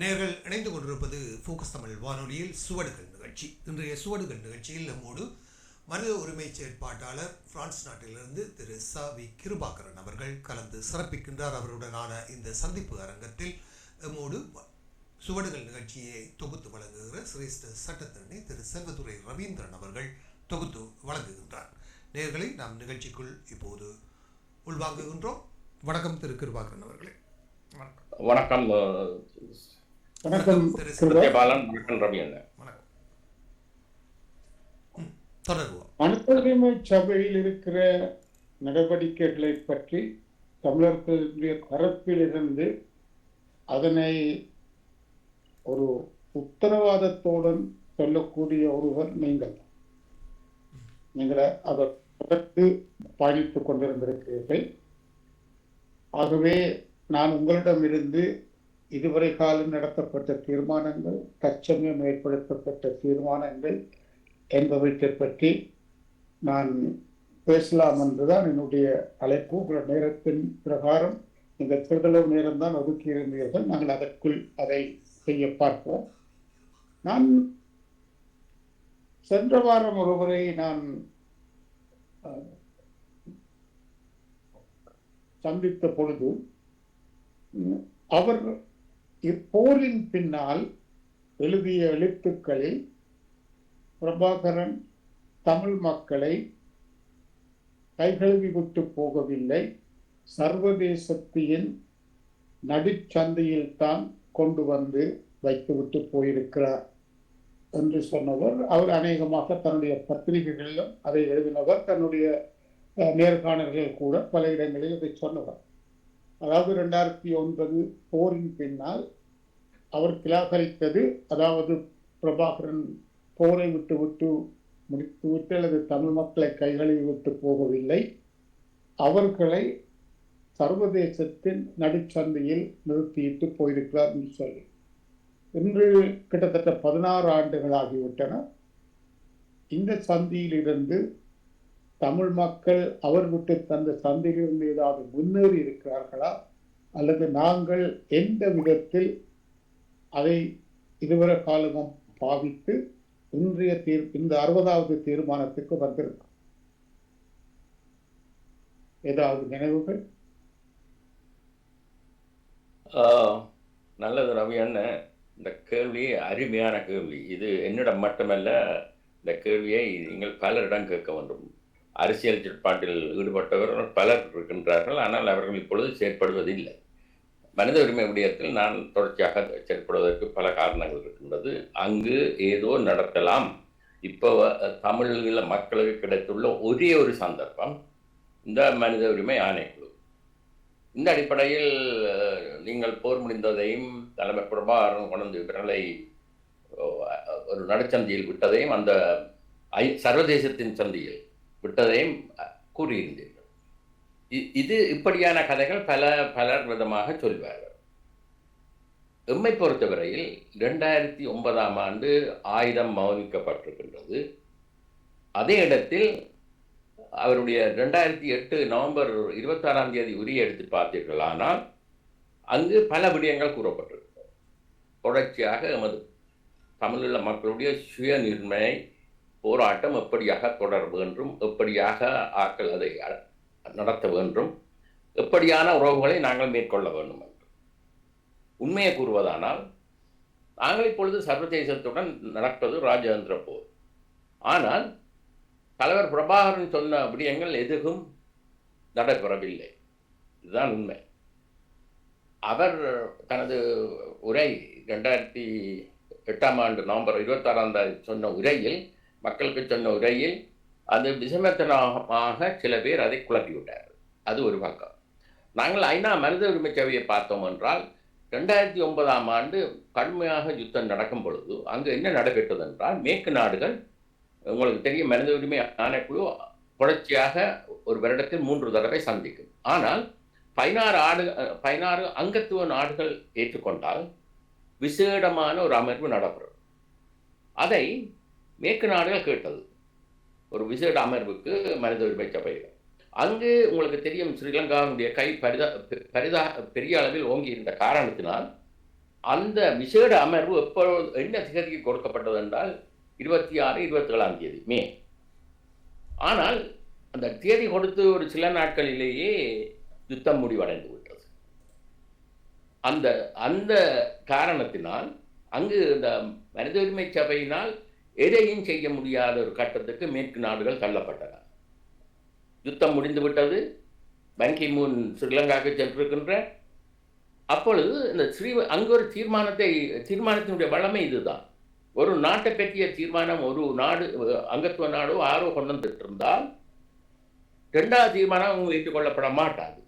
நேர்கள் இணைந்து கொண்டிருப்பது ஃபோக்கஸ் தமிழ் வானொலியில் சுவடுகள் நிகழ்ச்சி. இன்றைய சுவடுகள் நிகழ்ச்சியில் நம்மோடு மனித உரிமை செயற்பாட்டாளர் பிரான்ஸ் நாட்டிலிருந்து திரு ச.வி. கிருபாகரன் அவர்கள் கலந்து சிறப்பிக்கின்றார். அவருடனான இந்த சந்திப்பு அரங்கத்தில் நம்மோடு சுவடுகள் நிகழ்ச்சியை தொகுத்து வழங்குகிற சிரேஷ்ட சட்டத்தரணி திரு செல்வதுரை ரவீந்திரன் அவர்கள் தொகுத்து வழங்குகின்றார். நேர்களை நாம் நிகழ்ச்சிக்குள் இப்போது உள்வாங்குகின்றோம். வணக்கம் திரு கிருபாகரன் அவர்களே. வணக்கம். வணக்கம் திரு சத்யபாலன். வணக்கம் ரவி அண்ணா. வணக்கம். தொடர்வோம். மனித உரிமை சபையில் இருக்கிற நடவடிக்கைகளை பற்றி தமிழர்களுடைய தரப்பிலிருந்து அதனை ஒரு உத்தரவாதத்துடன் சொல்லக்கூடிய ஒருவர் நீங்கள் அதை தொடர்ந்து பயணித்துக் கொண்டிருந்திருக்கிறீர்கள். ஆகவே நான் உங்களிடமிருந்து இதுவரை காலம் நடத்தப்பட்ட தீர்மானங்கள், தற்சமயம் ஏற்படுத்தப்பட்ட தீர்மானங்கள் என்பவற்றை பற்றி நான் பேசலாம் என்றுதான் என்னுடைய அழைப்பு. உங்கள் நேரத்தின் பிரகாரம் இந்த சிறிதளவு நேரம்தான் ஒதுக்கி இருந்தீர்கள். நாங்கள் அதற்குள் அதை செய்ய பார்ப்போம். நான் சென்ற வாரம் ஒருவரை நான் சந்தித்த பொழுது அவர் இப்போரின் பின்னால் எழுதிய எழுத்துக்களில் பிரபாகரன் தமிழ் மக்களை கைகழுவி விட்டு போகவில்லை, சர்வதேசத்தின் நடுச்சந்தையில் தான் கொண்டு வந்து வைத்துவிட்டு போயிருக்கிறார் என்று சொன்னவர். அவர் அநேகமாக தன்னுடைய பத்திரிகைகளிலும் அதை எழுதினவர். தன்னுடைய நேர்காணல்கள் கூட பல இடங்களில் இதை சொன்னவர். அதாவது 2009 போரின் பின்னால் அவர் கிளாகரித்தது, அதாவது பிரபாகரன் போரை விட்டு முடித்துவிட்டு அல்லது தமிழ் மக்களை கைகளில் விட்டு போகவில்லை, அவர்களை சர்வதேசத்தின் நடுச்சந்தையில் நிறுத்திட்டு போயிருக்கிறார் என்று சொல்லி. இன்று கிட்டத்தட்ட 16 ஆண்டுகள் ஆகிவிட்டன. இந்த சந்தியிலிருந்து தமிழ் மக்கள் அவர் விட்டு தந்த சந்தையிலிருந்து ஏதாவது முன்னேறி இருக்கிறார்களா, அல்லது நாங்கள் எந்த விதத்தில் அதை இதுவரை காலமும் பாவித்து இன்றைய இந்த 60வது தீர்மானத்துக்கு வந்திருக்கும்? ஏதாவது நினைவுகள்? நல்லது ரவி அண்ணன். இந்த கேள்வி அருமையான கேள்வி. இது என்னிடம் மட்டுமல்ல, இந்த கேள்வியை நீங்கள் பலரிடம் கேட்க வேண்டும். அரசியல் செயற்பாட்டில் ஈடுபட்டவர்கள் பலர் இருக்கின்றார்கள், ஆனால் அவர்கள் இப்பொழுது செயற்படுவதில்லை. மனித உரிமை விடயத்தில் நான் தொடர்ச்சியாக செயற்படுவதற்கு பல காரணங்கள் இருக்கின்றது. அங்கு ஏதோ நடத்தலாம். இப்போ தமிழீழ மக்களுக்கு கிடைத்துள்ள ஒரே ஒரு சந்தர்ப்பம் இந்த மனித உரிமை ஆணைக்குழு. இந்த அடிப்படையில் நீங்கள் போர் முடிந்ததையும் தலைமை பிரபாகரன் கொண்டு விரலை ஒரு நடுச்சந்தையில் விட்டதையும், அந்த சர்வதேசத்தின் சந்தையில் விட்டதையும் கூறியிருந்தீர்கள். இது இப்படியான கதைகள் பலர் விதமாக சொல்வார்கள். எம்மை பொறுத்தவரையில் 2009ஆம் ஆண்டு ஆயுதம் மௌனிக்கப்பட்டிருக்கின்றது. அதே இடத்தில் அவருடைய 2008 நவம்பர் 26ஆம் தேதி உரிய எடுத்து பார்த்தீர்களானால் அங்கு பல விடயங்கள் கூறப்பட்டிருக்கிறது. தொடர்ச்சியாக எமது தமிழீழ மக்களுடைய சுய நிர்ணய போராட்டம் எப்படியாக தொடர வேண்டும், எப்படியாக ஆக்கள் அதை நடத்த வேண்டும், எப்படியான உறவுகளை நாங்கள் மேற்கொள்ள வேண்டும் என்று. உண்மையை கூறுவதானால் நாங்கள் இப்பொழுது சர்வதேசத்துடன் நடப்பது ராஜதந்திர போர். ஆனால் தலைவர் பிரபாகரன் சொன்ன விடயங்கள் எதுவும் நடைபெறவில்லை. இதுதான் உண்மை. அவர் தனது உரை 2008ஆம் ஆண்டு நவம்பர் 26ஆம் தேதி சொன்ன உரையில், மக்களுக்கு சொன்ன உரையில் அது விசமத்தனமாக சில பேர் அதை குழப்பிவிட்டார். அது ஒரு பக்கம். நாங்கள் ஐநா மனித உரிமை சபையை பார்த்தோம் என்றால் 2009ஆம் ஆண்டு கடுமையாக யுத்தம் நடக்கும் பொழுது அங்கு என்ன நடைபெற்றது என்றால், மேற்கு நாடுகள், உங்களுக்கு தெரியும், மனித உரிமை ஆணைக்குழு தொடர்ச்சியாக ஒரு வருடத்தில் 3 தடவை சந்திக்கும். ஆனால் 16 அங்கத்துவ நாடுகள் ஏற்றுக்கொண்டால் விசேடமான ஒரு அமர்வு நடைபெறும். அதை மேற்கு நாடுகள் கேட்டது, ஒரு விசேட அமர்வுக்கு மனித உரிமை சபையில். அங்கு உங்களுக்கு தெரியும், ஸ்ரீலங்காவுடைய கை பெரிய அளவில் ஓங்கி இருந்த காரணத்தினால் அந்த விசேட அமர்வு எப்பொழுது என்ன திகதிக்கு கொடுக்கப்பட்டது என்றால் 26, 27ஆம் தேதி மே. ஆனால் அந்த தேதி கொடுத்து ஒரு சில நாட்களிலேயே யுத்தம் முடிவடைந்து விட்டது. அந்த அந்த காரணத்தினால் அங்கு இந்த மனித உரிமை சபையினால் எதையும் செய்ய முடியாத ஒரு கட்டத்துக்கு மேற்கு நாடுகள் தள்ளப்பட்டன. யுத்தம் முடிந்து விட்டது. பன் கி மூன் ஸ்ரீலங்காவுக்கு சென்றிருக்கின்ற அப்பொழுது இந்த அங்கு ஒரு தீர்மானத்தினுடைய வளமை இதுதான். ஒரு நாட்டை பற்றிய தீர்மானம் ஒரு நாடு அங்கத்துவ நாடோ ஆரோ கொண்டு வந்துட்டிருந்தால் இரண்டாவது தீர்மானம் அவங்க ஏற்றுக்கொள்ளப்பட மாட்டாது.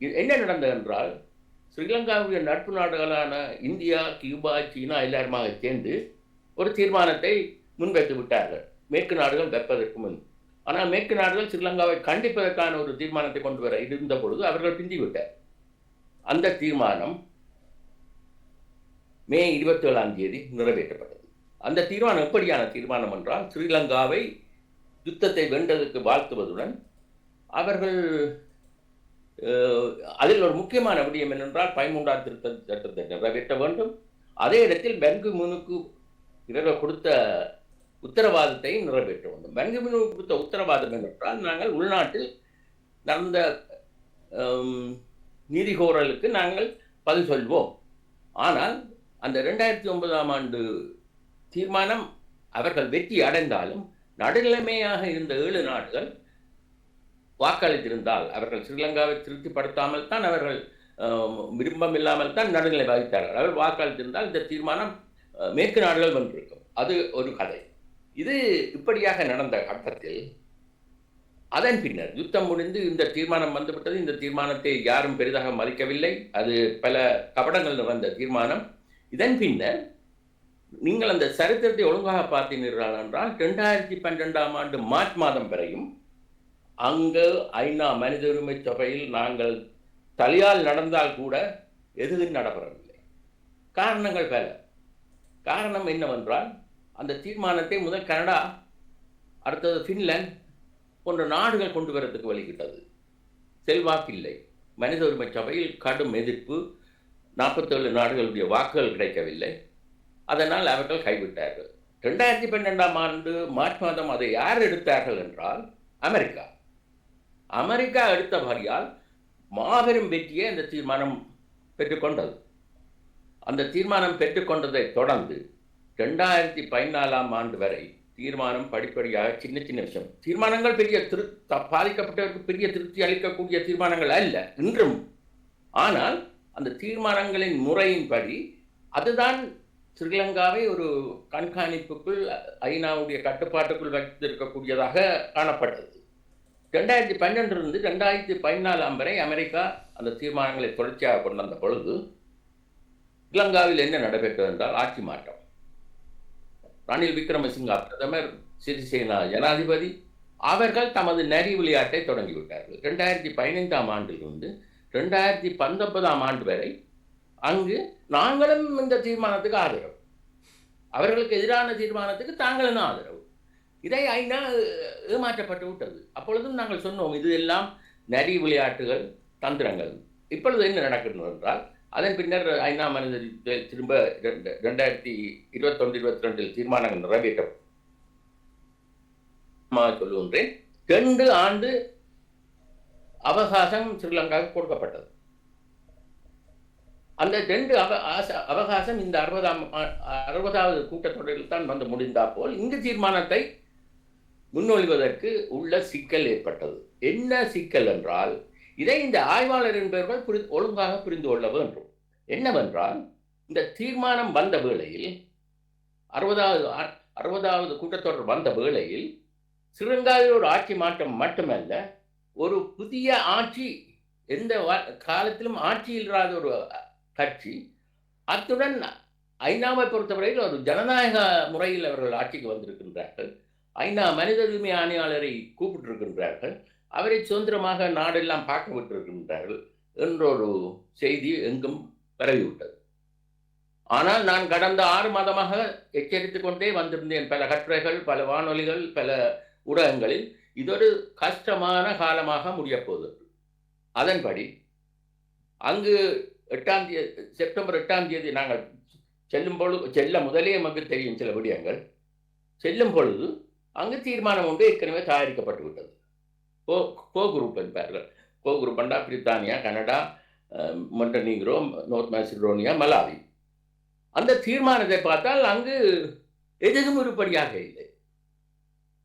இது என்ன நடந்தது என்றால், ஸ்ரீலங்காவுடைய நட்பு நாடுகளான இந்தியா, கியூபா, சீனா எல்லாருமாக சேர்ந்து ஒரு தீர்மானத்தை முன்வைத்து விட்டார்கள் மேற்கு நாடுகள் வைப்பதற்கு முன். ஆனால் மேற்கு நாடுகள் ஸ்ரீலங்காவை கண்டிப்பதற்கான ஒரு தீர்மானத்தை கொண்டு வர இருந்த பொழுது அவர்கள் பிந்திவிட்டார். அந்த தீர்மானம் மே 27ஆம் தேதி நிறைவேற்றப்பட்டது. அந்த தீர்மானம் எப்படியான தீர்மானம் என்றால், ஸ்ரீலங்காவை யுத்தத்தை வென்றதுக்கு வாழ்த்துவதுடன் அவர்கள் அதில் ஒரு முக்கியமான விடயம் என்னென்றால் 13ஆம் திருத்த சட்டத்தை நிறைவேற்ற வேண்டும். அதே இடத்தில் பன் கி மூனுக்கு இவர்கள் கொடுத்த உத்தரவாதத்தை நிறைவேற்ற வேண்டும். பன் கி மூனுக்கு கொடுத்த உத்தரவாதம் என்னென்றால், நாங்கள் உள்நாட்டில் நடந்த நீதி கோரலுக்கு நாங்கள் பதில் சொல்வோம். ஆனால் அந்த 2009ஆம் ஆண்டு தீர்மானம் அவர்கள் வெற்றி அடைந்தாலும் நடுநிலைமையாக இருந்த 7 நாடுகள் வாக்களித்திருந்தால் அவர்கள் ஸ்ரீலங்காவை திருப்திப்படுத்தாமல் தான் அவர்கள் விருப்பம் இல்லாமல் தான் நடுநிலை வகித்தார்கள். அவர்கள் வாக்களித்திருந்தால் இந்த தீர்மானம் மேற்கு நாடுகள் வென்றிருக்கும். அது ஒரு கதை. இது இப்படியாக நடந்த கட்டத்தில் அதன் பின்னர் யுத்தம் முடிந்து இந்த தீர்மானம் வந்துவிட்டது. இந்த தீர்மானத்தை யாரும் பெரிதாக மதிக்கவில்லை. அது பல கபடங்கள் வந்த தீர்மானம். இதன் பின்னர் நீங்கள் அந்த சரித்திரத்தை ஒழுங்காக பார்த்தீர்கள் என்றால் 2012ஆம் ஆண்டு மார்ச் மாதம் வரையும் அங்கு ஐநா மனித உரிமை சபையில் நாங்கள் தலையால் நடந்தால் கூட எதுவும் நடைபெறவில்லை. காரணங்கள் பல. காரணம் என்னவென்றால், அந்த தீர்மானத்தை முதல் கனடா, அடுத்தது ஃபின்லாந்து போன்ற நாடுகள் கொண்டு வரத்துக்கு வழிகிட்டது. செல்வாக்கில்லை. மனித உரிமை சபையில் கடும் எதிர்ப்பு. 47 நாடுகளுடைய வாக்குகள் கிடைக்கவில்லை. அதனால் அவர்கள் கைவிட்டார்கள். 2012ஆம் ஆண்டு மார்ச் மாதம் அதை யார் எடுத்தார்கள் என்றால் அமெரிக்கா. அமெரிக்கா எடுத்தபடியால் மாபெரும் வெற்றியை அந்த தீர்மானம் பெற்றுக்கொண்டது. அந்த தீர்மானம் பெற்றுக்கொண்டதை தொடர்ந்து 2014ஆம் ஆண்டு வரை தீர்மானம் படிப்படியாக சின்ன சின்ன விஷயம், தீர்மானங்கள் பெரிய பாதிக்கப்பட்டவருக்கு பெரிய திருப்தி அளிக்கக்கூடிய தீர்மானங்கள் அல்ல இன்றும். ஆனால் அந்த தீர்மானங்களின் முறையின்படி அதுதான் ஸ்ரீலங்காவை ஒரு கண்காணிப்புக்குள் ஐநாவுடைய கட்டுப்பாட்டுக்குள் வைத்திருக்கக்கூடியதாக காணப்பட்டது. 2012 2014 வரை அமெரிக்கா அந்த தீர்மானங்களை தொடர்ச்சியாக கொண்டு வந்த பொழுது ஸ்ரீலங்காவில் என்ன நடைபெற்றது என்றால் ஆட்சி மாற்றம். ரணில் விக்ரமசிங்கா பிரதமர், சிறிசேனா ஜனாதிபதி, அவர்கள் தமது நரி விளையாட்டை தொடங்கிவிட்டார்கள். 2015ஆம் ஆண்டிலிருந்து 2019ஆம் ஆண்டு வரை அங்கு நாங்களும் இந்த தீர்மானத்துக்கு ஆதரவு, அவர்களுக்கு எதிரான தீர்மானத்துக்கு தாங்களும் ஆதரவு. இதை ஐநா ஏமாற்றப்பட்டு விட்டது. அப்பொழுதும் நாங்கள் சொன்னோம், இது எல்லாம் நரி விளையாட்டுகள், தந்திரங்கள். இப்பொழுது என்ன நடக்கிறது என்றால், அதன் பின்னர் ஐநா மனித திரும்ப 2021-22 தீர்மானங்கள் நிறைவேற்ற சொல்லுகின்றேன். 2 ஆண்டு அவகாசம் ஸ்ரீலங்காவுக்கு கொடுக்கப்பட்டது. அந்த 2 அவகாசம் இந்த 60வது கூட்டத்தொடரில் தான் வந்து முடிந்தா போல் இந்த தீர்மானத்தை முன்மொழிவதற்கு உள்ள சிக்கல் ஏற்பட்டது. என்ன சிக்கல் என்றால், இதை இந்த ஆய்வாளர் என்பவர்கள் ஒழுங்காக புரிந்து கொள்ள வேண்டும். என்னவென்றால், இந்த தீர்மானம் வந்த வேளையில் 60வது கூட்டத்தொடர் வந்த வேளையில் ஸ்ரீலங்காவில் ஒரு ஆட்சி மாற்றம் மட்டுமல்ல, ஒரு புதிய ஆட்சி, எந்த காலத்திலும் ஆட்சியில் இல்லாத ஒரு கட்சி, அத்துடன் ஐநாவை பொறுத்தவரையில் ஒரு ஜனநாயக முறையில் அவர்கள் ஆட்சிக்கு வந்திருக்கின்றார்கள். ஐநா மனித உரிமை ஆணையாளரை கூப்பிட்டிருக்கின்றார்கள். அவரை சுதந்திரமாக நாடெல்லாம் பார்க்க விட்டிருக்கின்றார்கள் என்றொரு செய்தி எங்கும் பரவிவிட்டது. ஆனால் நான் கடந்த 6 மாதமாக எச்சரித்துக் கொண்டே வந்திருந்தேன். பல கட்டுரைகள், பல வானொலிகள், பல ஊடகங்களில் இதொரு கஷ்டமான காலமாக முடியப் போகுது. அதன்படி அங்கு செப்டம்பர் 8 நாங்கள் செல்லும் பொழுது, செல்ல முதலே நமக்கு தெரியும் சில விடயங்கள். செல்லும் பொழுது அங்கு தீர்மானம் ஒன்று ஏற்கனவே தயாரிக்கப்பட்டு விட்டது. கோ குரூப் என்பார்கள். கோ குரூப் என்றால் பிரித்தானியா, கனடா, மொண்டனீக்ரோ, நோர்த் மாசிடோனியா, மலாவி. அந்த தீர்மானத்தை பார்த்தால் அங்கு எதுவும் உருப்படியாக இல்லை.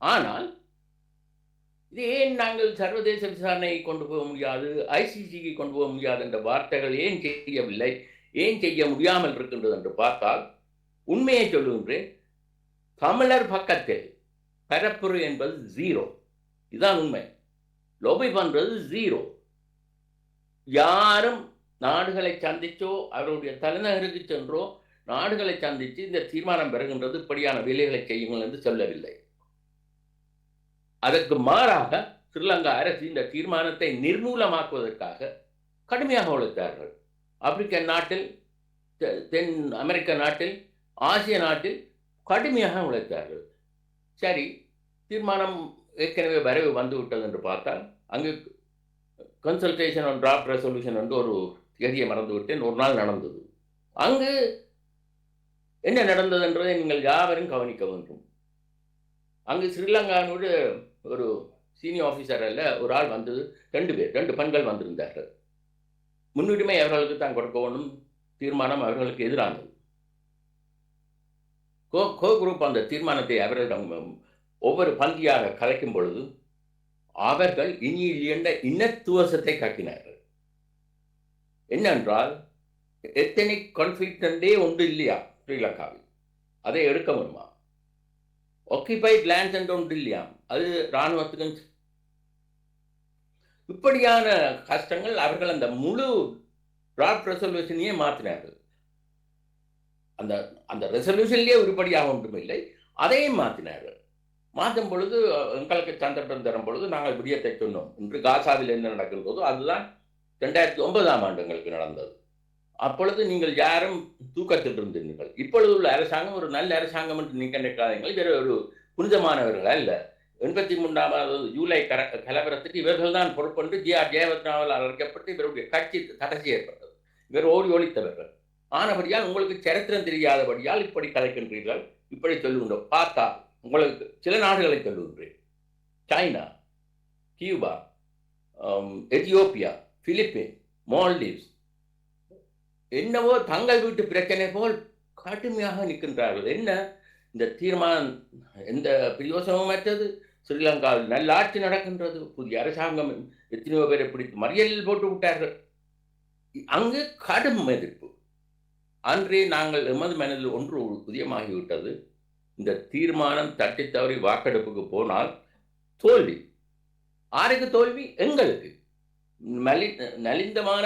ஆனால் இது ஏன் நாங்கள் சர்வதேச விசாரணை கொண்டு போக முடியாது, ஐசிசிக்கு கொண்டு போக முடியாது என்ற வார்த்தைகள் ஏன் செய்யவில்லை, ஏன் செய்ய முடியாமல் இருக்கின்றது என்று பார்த்தால், உண்மையை சொல்லுகின்றேன், தமிழர் பக்கத்தில் பரப்புரை என்பது 0. இதுதான் உண்மை. லொபி பண்றது 0. யாரும் நாடுகளை சந்திச்சோ அவருடைய தலைநகருக்கு சென்றோ நாடுகளை சந்தித்து இந்த தீர்மானம் பெறுகின்றது இப்படியான வேலைகளை செய்யுங்கள் என்று சொல்லவில்லை. அதற்கு மாறாக ஸ்ரீலங்கா அரசு இந்த தீர்மானத்தை நிர்மூலமாக்குவதற்காக கடுமையாக உழைத்தார்கள். ஆப்பிரிக்க நாட்டில், தென் அமெரிக்க நாட்டில், ஆசிய நாட்டில் கடுமையாக உழைத்தார்கள். சரி, தீர்மானம் ஏற்கனவே வரவு வந்துவிட்டது என்று பார்த்தால், அங்கு கன்சல்டேஷன் ஆன் டிராஃப்ட் ரெசல்யூஷன் என்று ஒரு தேதியை மறந்துவிட்டேன், ஒரு நாள் நடந்தது. அங்கு என்ன நடந்தது என்றதை நீங்கள் யாவரும் கவனிக்க வேண்டும். அங்கு ஸ்ரீலங்காவோட ஒரு சீனியர் ஆஃபீஸர் அல்ல ஒரு ஆள் வந்தது, 2 பெண்கள் வந்திருந்தார்கள். முன்னுரிமை அவர்களுக்கு தான் கொடுக்க வேண்டும், தீர்மானம் அவர்களுக்கு எதிரானது. கோ குரூப் அந்த தீர்மானத்தை அவர்களிடம் ஒவ்வொரு பந்தியாக கலைக்கும் பொழுது அவர்கள் இனி என்ற இனத்துவசத்தை காட்டினார்கள். என்னென்றால், எத்தனிக் கான்ஃப்ளிக்டே ஒன்று இல்லையா ஸ்ரீலங்காவில், அதை எடுக்க முடியுமா? ஆக்கிபைட் லேண்ட்ஸ் என்று ஒன்று இல்லையா, அது இராணுவத்துக்கு. இப்படியான கஷ்டங்கள் அவர்கள் அந்த முழு டிராஃப்ட் ரெசல்யூஷனையே மாற்றினார்கள். அந்த ரெசல்யூஷன்லேயே உருப்படியாக ஒன்றும் இல்லை, அதையும் மாற்றினார்கள். மாற்றும் பொழுது எங்களுக்கு சந்தர்ப்பம் தரும் பொழுது நாங்கள் விடியத்தை சொன்னோம். இன்று காசாவில் என்ன நடக்கின்றதோ அதுதான் 2009ஆம் ஆண்டு எங்களுக்கு நடந்தது. அப்பொழுது நீங்கள் யாரும் தூக்கத்தில் இருந்தீர்கள். இப்பொழுது உள்ள அரசாங்கம் ஒரு நல்ல அரசாங்கம் என்று நீங்கள் நினைக்காதீர்கள். வேறு ஒரு புனிதமானவர்கள் அல்ல. 83ஆவது ஜூலை கலவரத்துக்கு இவர்கள் தான் பொறுப்பென்று ஜிஆர் ஜெயவர்தனாவால் அழைக்கப்பட்டு இவருடைய கட்சி தடை செய்யப்பட்டது. இவர் ஓடி ஒழித்தவர்கள். ஆனபடியால் உங்களுக்கு சரித்திரம் தெரியாதபடியால் இப்படி கலைக்கின்றீர்கள். இப்படி சொல்லுகின்றோம். பார்த்தா உங்களுக்கு சில நாடுகளை சொல்லுகின்றேன். China, Cuba, Ethiopia, Philippine, Maldives என்னவோ தங்கள் வீட்டு பிரச்சனை போல் கடுமையாக நிற்கின்றார்கள். என்ன இந்த தீர்மானம் எந்த பிரயோசனமற்றது. ஸ்ரீலங்காவில் நல்ல ஆட்சி நடக்கின்றது. புதிய அரசாங்கம் எத்தனையோ பேரை பிடித்து மறியலில் போட்டு விட்டார்கள். அங்கு கடும் எதிர்ப்பு. அன்றே நாங்கள் எமது மனதில் ஒன்று உதயமாகிவிட்டது. இந்த தீர்மானம் தட்டி தவறி வாக்கெடுப்புக்கு போனால் தோல்வி. யாருக்கு தோல்வி? எங்களுக்கு. நலிந்தமான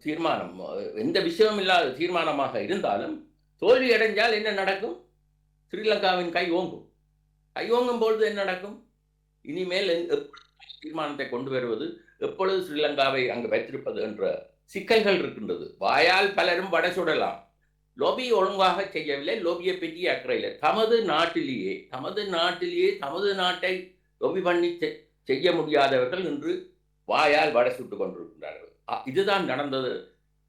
தீர்மானம், எந்த விஷயமும் இல்லாத தீர்மானமாக இருந்தாலும் தோல்வி அடைஞ்சால் என்ன நடக்கும்? ஸ்ரீலங்காவின் கை ஓங்கும். கை ஓங்கும் பொழுது என்ன நடக்கும்? இனிமேல் தீர்மானத்தை கொண்டு வருவது, எப்பொழுது ஸ்ரீலங்காவை அங்கு வைத்திருப்பது என்ற சிக்கல்கள் இருக்கின்றது. வாயால் பலரும் வடை சுடலாம். லோபி ஒழுங்காக செய்யவில்லை. லோபியை பற்றி அக்கறையில் தமது நாட்டிலேயே தமது நாட்டை லோபி பண்ணி செய்ய முடியாதவர்கள் இன்று வாயால் வடை சுட்டு கொண்டிருக்கிறார்கள். இதுதான் நடந்தது.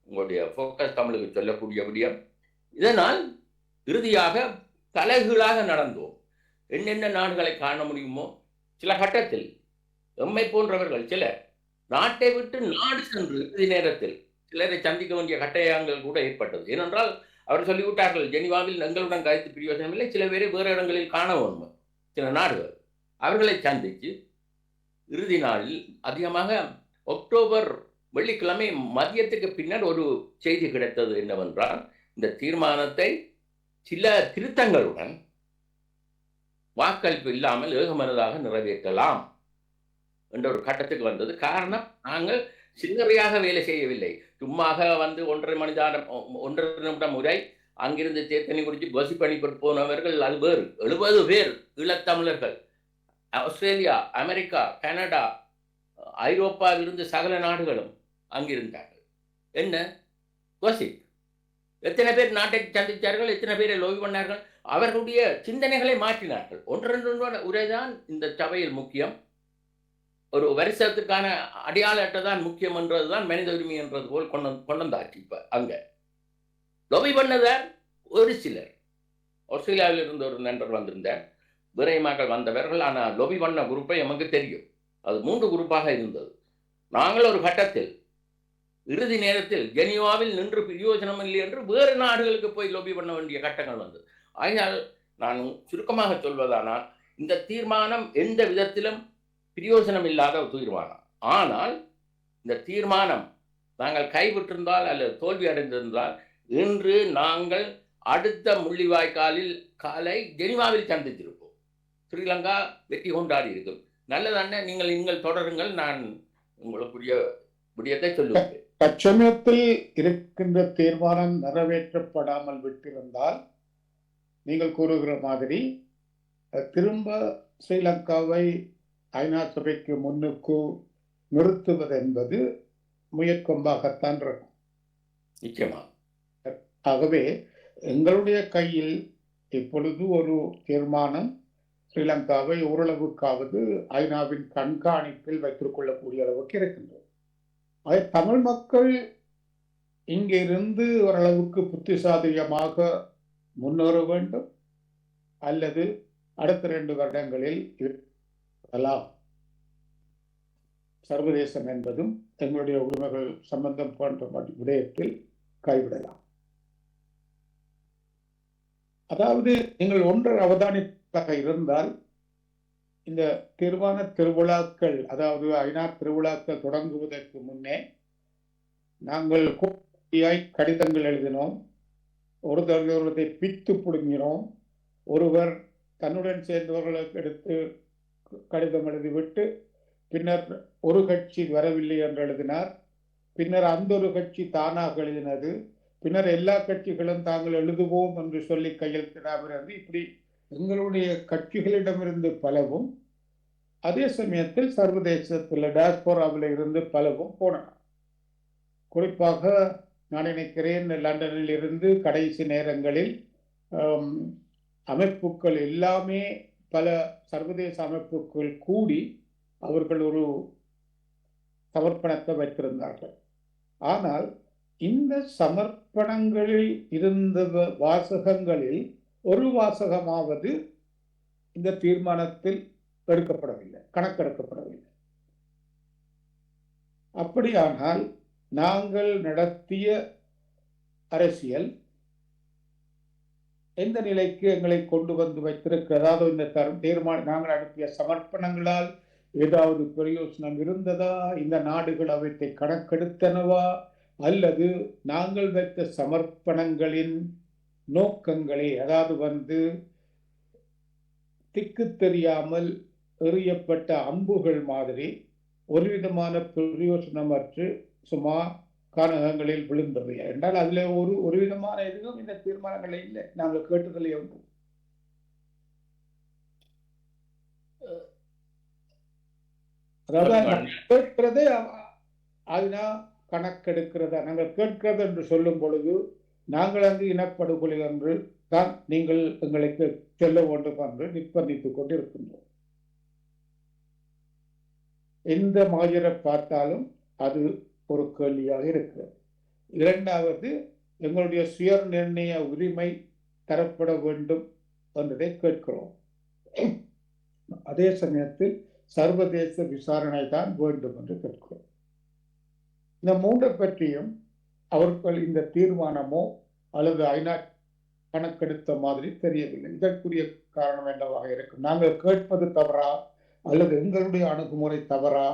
உங்களுடைய ஃபோக்கஸ் தமிழுக்கு சொல்லக்கூடிய விடயம். இதனால் இறுதியாக தலைகீழாக நடந்தோம். என்னென்ன நாடுகளை காண முடியுமோ சில கட்டத்தில் எம்மை போன்றவர்கள் சிலர் நாட்டை விட்டு நாடு சென்று இறுதி நேரத்தில் சிலரை சந்திக்க வேண்டிய கட்டாயங்கள் கூட ஏற்பட்டது. ஏனென்றால் அவர் சொல்லிவிட்டார்கள், ஜெனிவாவில் எங்களுடன் கருத்து பிரயோஜனம் இல்லை, சில பேரை வேறு இடங்களில் காண வேண்டும். சில நாடுகள் அவர்களை சந்தித்து இறுதி நாளில் அதிகமாக அக்டோபர் வெள்ளிக்கிழமை மதியத்துக்கு பின்னர் ஒரு செய்தி கிடைத்தது. என்னவென்றால், இந்த தீர்மானத்தை சில திருத்தங்களுடன் வாக்களிப்பு இல்லாமல் ஏகமனதாக நிறைவேற்றலாம் என்ற ஒரு கட்டத்துக்கு வந்தது. காரணம், நாங்கள் சில்லறையாக வேலை செய்யவில்லை. சும்மாக வந்து 1.5 நிமிடம் உரை, அங்கிருந்து தேத்தனி குறித்து பசி பண்ணி போனவர்கள் அது வேறு 70 பேர் ஈழத்தமிழர்கள். ஆஸ்திரேலியா, அமெரிக்கா, கனடா, ஐரோப்பாவிலிருந்து சகல நாடுகளும் அங்கிருந்தார்கள். என்ன கோசிப், எத்தனை பேர் நாட்டை சந்தித்தார்கள், எத்தனை பேரை லோபி பண்ணார்கள், அவர்களுடைய சிந்தனைகளை மாற்றினார்கள். 1-2 உரைதான் இந்த சபையில் முக்கியம். ஒரு வருஷத்துக்கான அடையாள அட்டை தான் முக்கியம் என்றதுதான் மனித உரிமை என்றது போல் கொண்டாச்சு. இப்ப அங்க லொபி பண்ணதார் ஒரு சிலர். ஆஸ்திரேலியாவில் இருந்து ஒரு நண்பர் வந்திருந்தார், விரைமாக்கள் வந்தவர்கள். ஆனால் லொபி பண்ண குரூப்பை நமக்கு தெரியும், அது 3 குரூப்பாக இருந்தது. நாங்கள் ஒரு கட்டத்தில் இறுதி நேரத்தில் ஜெனீவாவில் நின்று பிரயோஜனம் இல்லை என்று வேறு நாடுகளுக்கு போய் லொபி பண்ண வேண்டிய கட்டங்கள் வந்தது. ஆகையால் நான் சுருக்கமாக சொல்வதானால், இந்த தீர்மானம் எந்த விதத்திலும் பிரயோஜனம் இல்லாத ஒரு தீர்மானம். ஆனால் இந்த தீர்மானம் நாங்கள் கைவிட்டிருந்தால் அல்லது தோல்வி அடைந்திருந்தால், இன்று நாங்கள் அடுத்த முள்ளிவாய்க்காலில் காலை ஜெனீவாவில் சந்தித்திருப்போம். ஸ்ரீலங்கா வெற்றி கொண்டாடி இருக்கும். நல்லதானே? நீங்கள் தொடருங்கள், நான் உங்களுக்குரிய விடயத்தை சொல்லுவேன். தற்சமயத்தில் இருக்கின்ற தீர்மானம் நிறைவேற்றப்படாமல் விட்டிருந்தால், நீங்கள் கூறுகிற மாதிரி திரும்ப ஸ்ரீலங்காவை ஐநா சபைக்கு முன்னுக்கு நிறுத்துவது என்பது முயற்கொம்பாகத்தான் இருக்கும். நிச்சயமா. ஆகவே எங்களுடைய கையில் இப்பொழுது ஒரு தீர்மானம் ஸ்ரீலங்காவை ஓரளவுக்காவது ஐநாவின் கண்காணிப்பில் வைத்துக் கொள்ளக்கூடிய அளவுக்கு இருக்கின்றது. அதை தமிழ் மக்கள் இங்கிருந்து ஓரளவுக்கு புத்திசாலியமாக முன்னேற வேண்டும், அல்லது அடுத்த 2 வருடங்களில் சர்வதேசம் என்பதும் எங்களுடைய உரிமைகள் சம்பந்தம் போன்ற விடயத்தில் கைவிடலாம். அதாவது நீங்கள் ஒன்றை அவதானிப்பாக இருந்தால், இந்த தீர்மான திருவிழாக்கள், அதாவது ஐநா திருவிழாக்கள் தொடங்குவதற்கு முன்னே நாங்கள் கடிதங்கள் எழுதினோம், ஒருவரை பித்து பிடுங்கினோம், ஒருவர் தன்னுடன் சேர்ந்தவர்களுக்கு எடுத்து கடிதம் எழுதிவிட்டு பின்னர் ஒரு கட்சி வரவில்லை என்று எழுதினார், பின்னர் அந்த ஒரு கட்சி தானாக எழுதினது, பின்னர் எல்லா கட்சிகளும் தாங்கள் எழுதுவோம் என்று சொல்லி கையெழுத்திடாமல், இப்படி எங்களுடைய கட்சிகளிடமிருந்து பலவும், அதே சமயத்தில் சர்வதேசத்தில் டாஸ்போராவில் இருந்து பலவும் போன. குறிப்பாக நான் நினைக்கிறேன், லண்டனில் இருந்து கடைசி நேரங்களில் அமைப்புகள் எல்லாமே, பல சர்வதேச அமைப்புகள் கூடி அவர்கள் ஒரு சமர்ப்பணத்தை வைத்திருந்தார்கள். ஆனால் இந்த சமர்ப்பணங்களில் இருந்த வாசகங்களில் ஒரு வாசகமாவது இந்த தீர்மானத்தில் எடுக்கப்படவில்லை, கணக்கெடுக்கப்படவில்லை. அப்படியானால் நாங்கள் நடத்திய அரசியல் எந்த நிலைக்கு எங்களை கொண்டு வந்து வைத்திருக்கிறது? அதாவது இந்த தீர்மானம் நாங்கள் அனுப்பிய சமர்ப்பணங்களால் ஏதாவது பிரயோசனம் இருந்ததா? இந்த நாடுகள் அவற்றை கணக்கெடுத்தனவா? அல்லது நாங்கள் வைத்த சமர்ப்பணங்களின் நோக்கங்களே, அதாவது திக்கு தெரியாமல் எறியப்பட்ட அம்புகள் மாதிரி ஒரு விதமான பிரயோசனமற்று சும்மா கானகங்களில் விழுந்தவை என்றால், அதுல ஒரு விதமான எதுவும் இந்த தீர்மானங்களே இல்லை. நாங்கள் கேட்டதில்லை ஒன்று. அதாவது கேட்கிறதே அதுனா கணக்கெடுக்கிறதா? நாங்கள் கேட்கிறது என்று சொல்லும் பொழுது நாங்கள் அங்கு இனப்படுகொலை என்று தான் நீங்கள் எங்களுக்கு செல்ல வேண்டும் என்று நிர்பந்தித்துக் கொண்டு இருக்கின்றோம். எந்த மாஜரை பார்த்தாலும் அது ஒரு கேள்வியாக இருக்கிறது. இரண்டாவது, எங்களுடைய சுய நிர்ணய உரிமை தரப்பட வேண்டும் என்பதை கேட்கிறோம். அதே சமயத்தில் சர்வதேச விசாரணை தான் வேண்டும் என்று கேட்கிறோம். இந்த 3 பற்றியும் அவர்கள் இந்த தீர்மானமோ அல்லது ஐநா கணக்கெடுத்த மாதிரி தெரியவில்லை. இதற்குரிய காரணம் என்னவாக இருக்கும்? நாங்கள் கேட்பது தவறா, அல்லது எங்களுடைய அணுகுமுறை தவறா,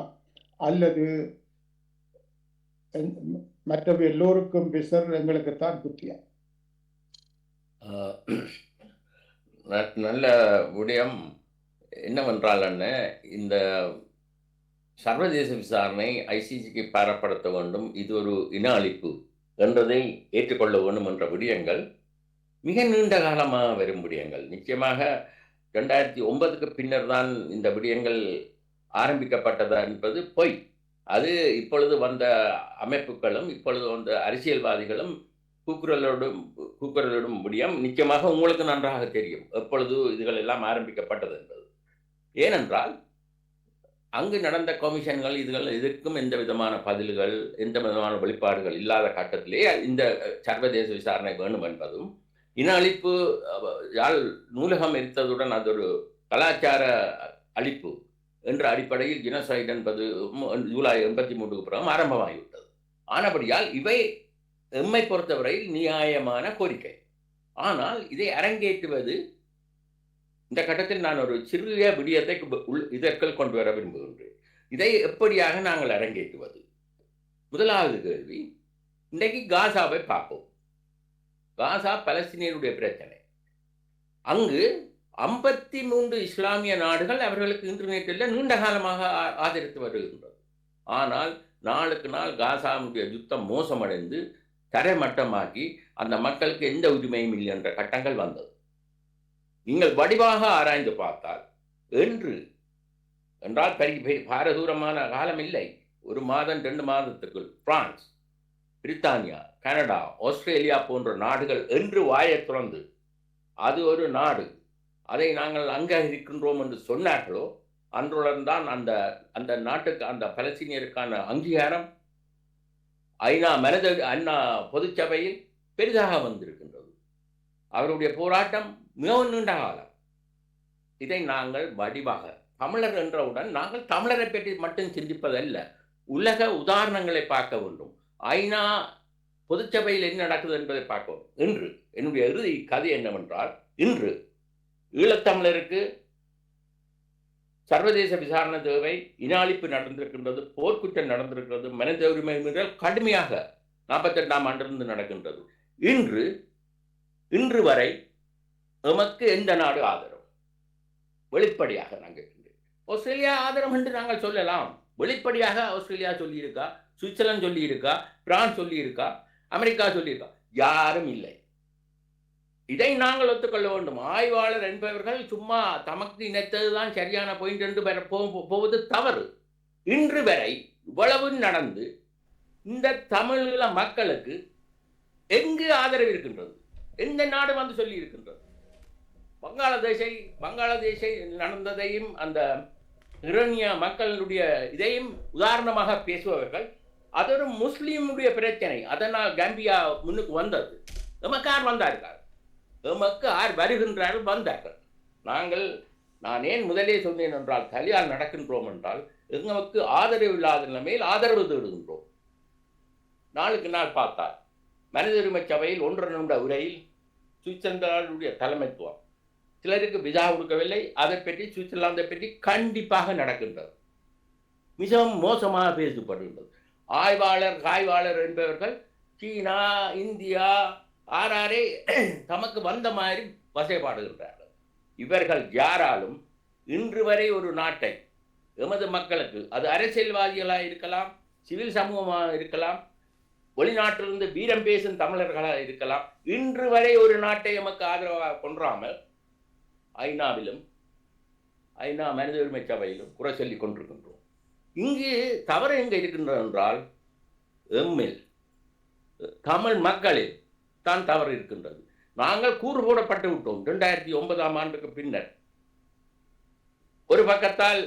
அல்லது மற்றவை எல்லோருக்கும் விசர் எங்களுக்குத்தான் குத்தியா? நல்ல விடயம் என்னவென்றால், இந்த சர்வதேச விசாரணை ஐசிசிக்கு பாரப்படுத்த வேண்டும், இது ஒரு இன அழிப்பு என்றதை ஏற்றுக்கொள்ள வேண்டும் என்ற விடயங்கள் மிக நீண்ட காலமாக வரும் விடயங்கள். நிச்சயமாக 2009க்கு பின்னர் தான் இந்த விடயங்கள் ஆரம்பிக்கப்பட்டதா என்பது பொய். அது இப்பொழுது வந்த அமைப்புகளும் இப்பொழுது வந்த அரசியல்வாதிகளும் கூக்குரலிடும் விடயம் நிச்சயமாக உங்களுக்கு நன்றாக தெரியும் எப்பொழுது இதுகள் எல்லாம் ஆரம்பிக்கப்பட்டது என்பது. ஏனென்றால் அங்கு நடந்த கமிஷன்கள் இதற்கும் எந்த விதமான பதில்கள், எந்த விதமான வெளிப்பாடுகள் இல்லாத கட்டத்திலே இந்த சர்வதேச விசாரணை வேண்டும் என்பதும், இன அழிப்பு யாழ் நூலகம் இருந்ததுடன் அது ஒரு கலாச்சார அழிப்பு என்ற அடிப்படையில் ஜினோசைட் என்பது ஜூலை 83க்கு பிறகு ஆரம்பமாகிவிட்டது. ஆனபடியால் இவை எம்மை பொறுத்தவரையில் நியாயமான கோரிக்கை. ஆனால் இதை அரங்கேற்றுவது, இந்த கட்டத்தில் நான் ஒரு சிறிய விடயத்தை இதற்குள் கொண்டு வர விரும்புகின்றேன். இதை எப்படியாக நாங்கள் அரங்கேற்றுவது? முதலாவது கேள்வி, இன்றைக்கு காசாவை பார்ப்போம். காசா பலஸ்தீனியருடைய பிரச்சனை. அங்கு 53 இஸ்லாமிய நாடுகள் அவர்களுக்கு இன்டர்நெட்டில் நீண்ட காலமாக ஆதரித்து வருகின்றது. ஆனால் நாளுக்கு நாள் காசாவுடைய யுத்தம் மோசமடைந்து தரைமட்டமாக்கி அந்த மக்களுக்கு எந்த உரிமையும் இல்லை என்ற கட்டங்கள் வந்தது. நீங்கள் வடிவாக ஆராய்ந்து பார்த்தால் என்றால் பாரதூரமான காலம் இல்லை, 1 மாதம் 2 மாதத்திற்குள் பிரான்ஸ், பிரித்தானியா, கனடா, ஆஸ்திரேலியா போன்ற நாடுகள் என்று வாயை துறந்து அது ஒரு நாடு, அதை நாங்கள் அங்கீகரிக்கின்றோம் என்று சொன்னார்களோ அன்றுடன் தான் அந்த நாட்டுக்கு, அந்த பலஸ்தீனியருக்கான அங்கீகாரம் ஐநா பொதுச்சபையில் பெரிதாக வந்திருக்கின்றது. அவருடைய போராட்டம் மிகவும் நீண்ட காலம். இதை நாங்கள் வடிவாக தமிழர் என்றவுடன் நாங்கள் தமிழரை பற்றி மட்டும் சிந்திப்பதல்ல, உலக உதாரணங்களை பார்க்க வேண்டும். ஐநா பொதுச்சபையில் என்ன நடக்குது என்பதை பார்க்க வேண்டும். இன்று என்னுடைய இறுதி கதை என்னவென்றால், இன்று ஈழத்தமிழருக்கு சர்வதேச விசாரணை தேவை. இன அழிப்பு நடந்திருக்கின்றது, போர்க்குற்றம் நடந்திருக்கிறது, மனித உரிமை மீறல் கடுமையாக 48ஆம் ஆண்டிலிருந்து நடக்கின்றது. இன்று வரை எமக்கு எந்த நாடு ஆதரவு? வெளிப்படையாக நாங்கள் ஆஸ்திரேலியா ஆதரவு என்று நாங்கள் சொல்லலாம். வெளிப்படையாக ஆஸ்திரேலியா சொல்லியிருக்கா, சுவிட்சர்லாந்து சொல்லியிருக்கா, பிரான்ஸ் சொல்லியிருக்கா, அமெரிக்கா சொல்லியிருக்கா? யாரும் இல்லை. இதை நாங்கள் ஒத்துக்கொள்ள வேண்டும். ஆய்வாளர் என்பவர்கள் சும்மா தமக்கு இணைத்ததுதான் சரியான பாயிண்ட் என்று போவது தவறு. இன்று வரை இவ்வளவு நடந்து இந்த தமிழீழ மக்களுக்கு எங்கு ஆதரவு இருக்கின்றது? எந்த நாடு வந்து சொல்லி இருக்கின்றது? பங்களாதேஷை நடந்ததையும் அந்த இரானிய மக்களுடைய இதையும் உதாரணமாக பேசுபவர்கள், அது ஒரு முஸ்லீமுடைய பிரச்சனை, அதனால் காம்பியா முன்னுக்கு வந்தது. எமக்கு யார் வந்தார்கள்? எமக்கு யார் வருகின்றார்கள்? வந்தார்கள். நான் ஏன் முதலே சொன்னேன் என்றால், கல்யாணம் நடக்கின்றோம் என்றால் எங்களுக்கு ஆதரவு இல்லாத நிலைமையில் ஆதரவு தேடுகின்றோம். நாளுக்கு நாள் பார்த்தால் மனித உரிமை சபையில் 1 நிமிட உரையில் சுவிட்சர்லாந்துடைய தலைமைத்துவம், சிலருக்கு விசா கொடுக்கவில்லை, அதை பற்றி சுவிட்சர்லாந்தை பற்றி கண்டிப்பாக நடக்கின்றது. மிகவும் மோசமாக பேசப்படுகின்றது. ஆய்வாளர் என்பவர்கள் சீனா, இந்தியா, ஆறாரே தமக்கு வந்த மாதிரி வசைப்பாடுகின்றார்கள். இவர்கள் யாராலும் இன்று வரை ஒரு நாட்டை, எமது மக்களுக்கு, அது அரசியல்வாதிகளாக இருக்கலாம், சிவில் சமூகமாக இருக்கலாம், வெளிநாட்டிலிருந்து வீரம் பேசும் தமிழர்களாக இருக்கலாம், இன்று வரை ஒரு நாட்டை எமக்கு ஆதரவாக கொன்றாமல் ஐநாவிலும் ஐநா மனித உரிமை சபையிலும் குறை சொல்லி கொண்டிருக்கின்றோம். இங்கு தவறு எங்கே இருக்கின்றது என்றால், எம்மில் தமிழ் மக்களில் தான் தவறு இருக்கின்றது. நாங்கள் கூறு போடப்பட்டு விட்டோம் 2009ஆம் ஆண்டுக்கு பின்னர். ஒரு பக்கத்தால்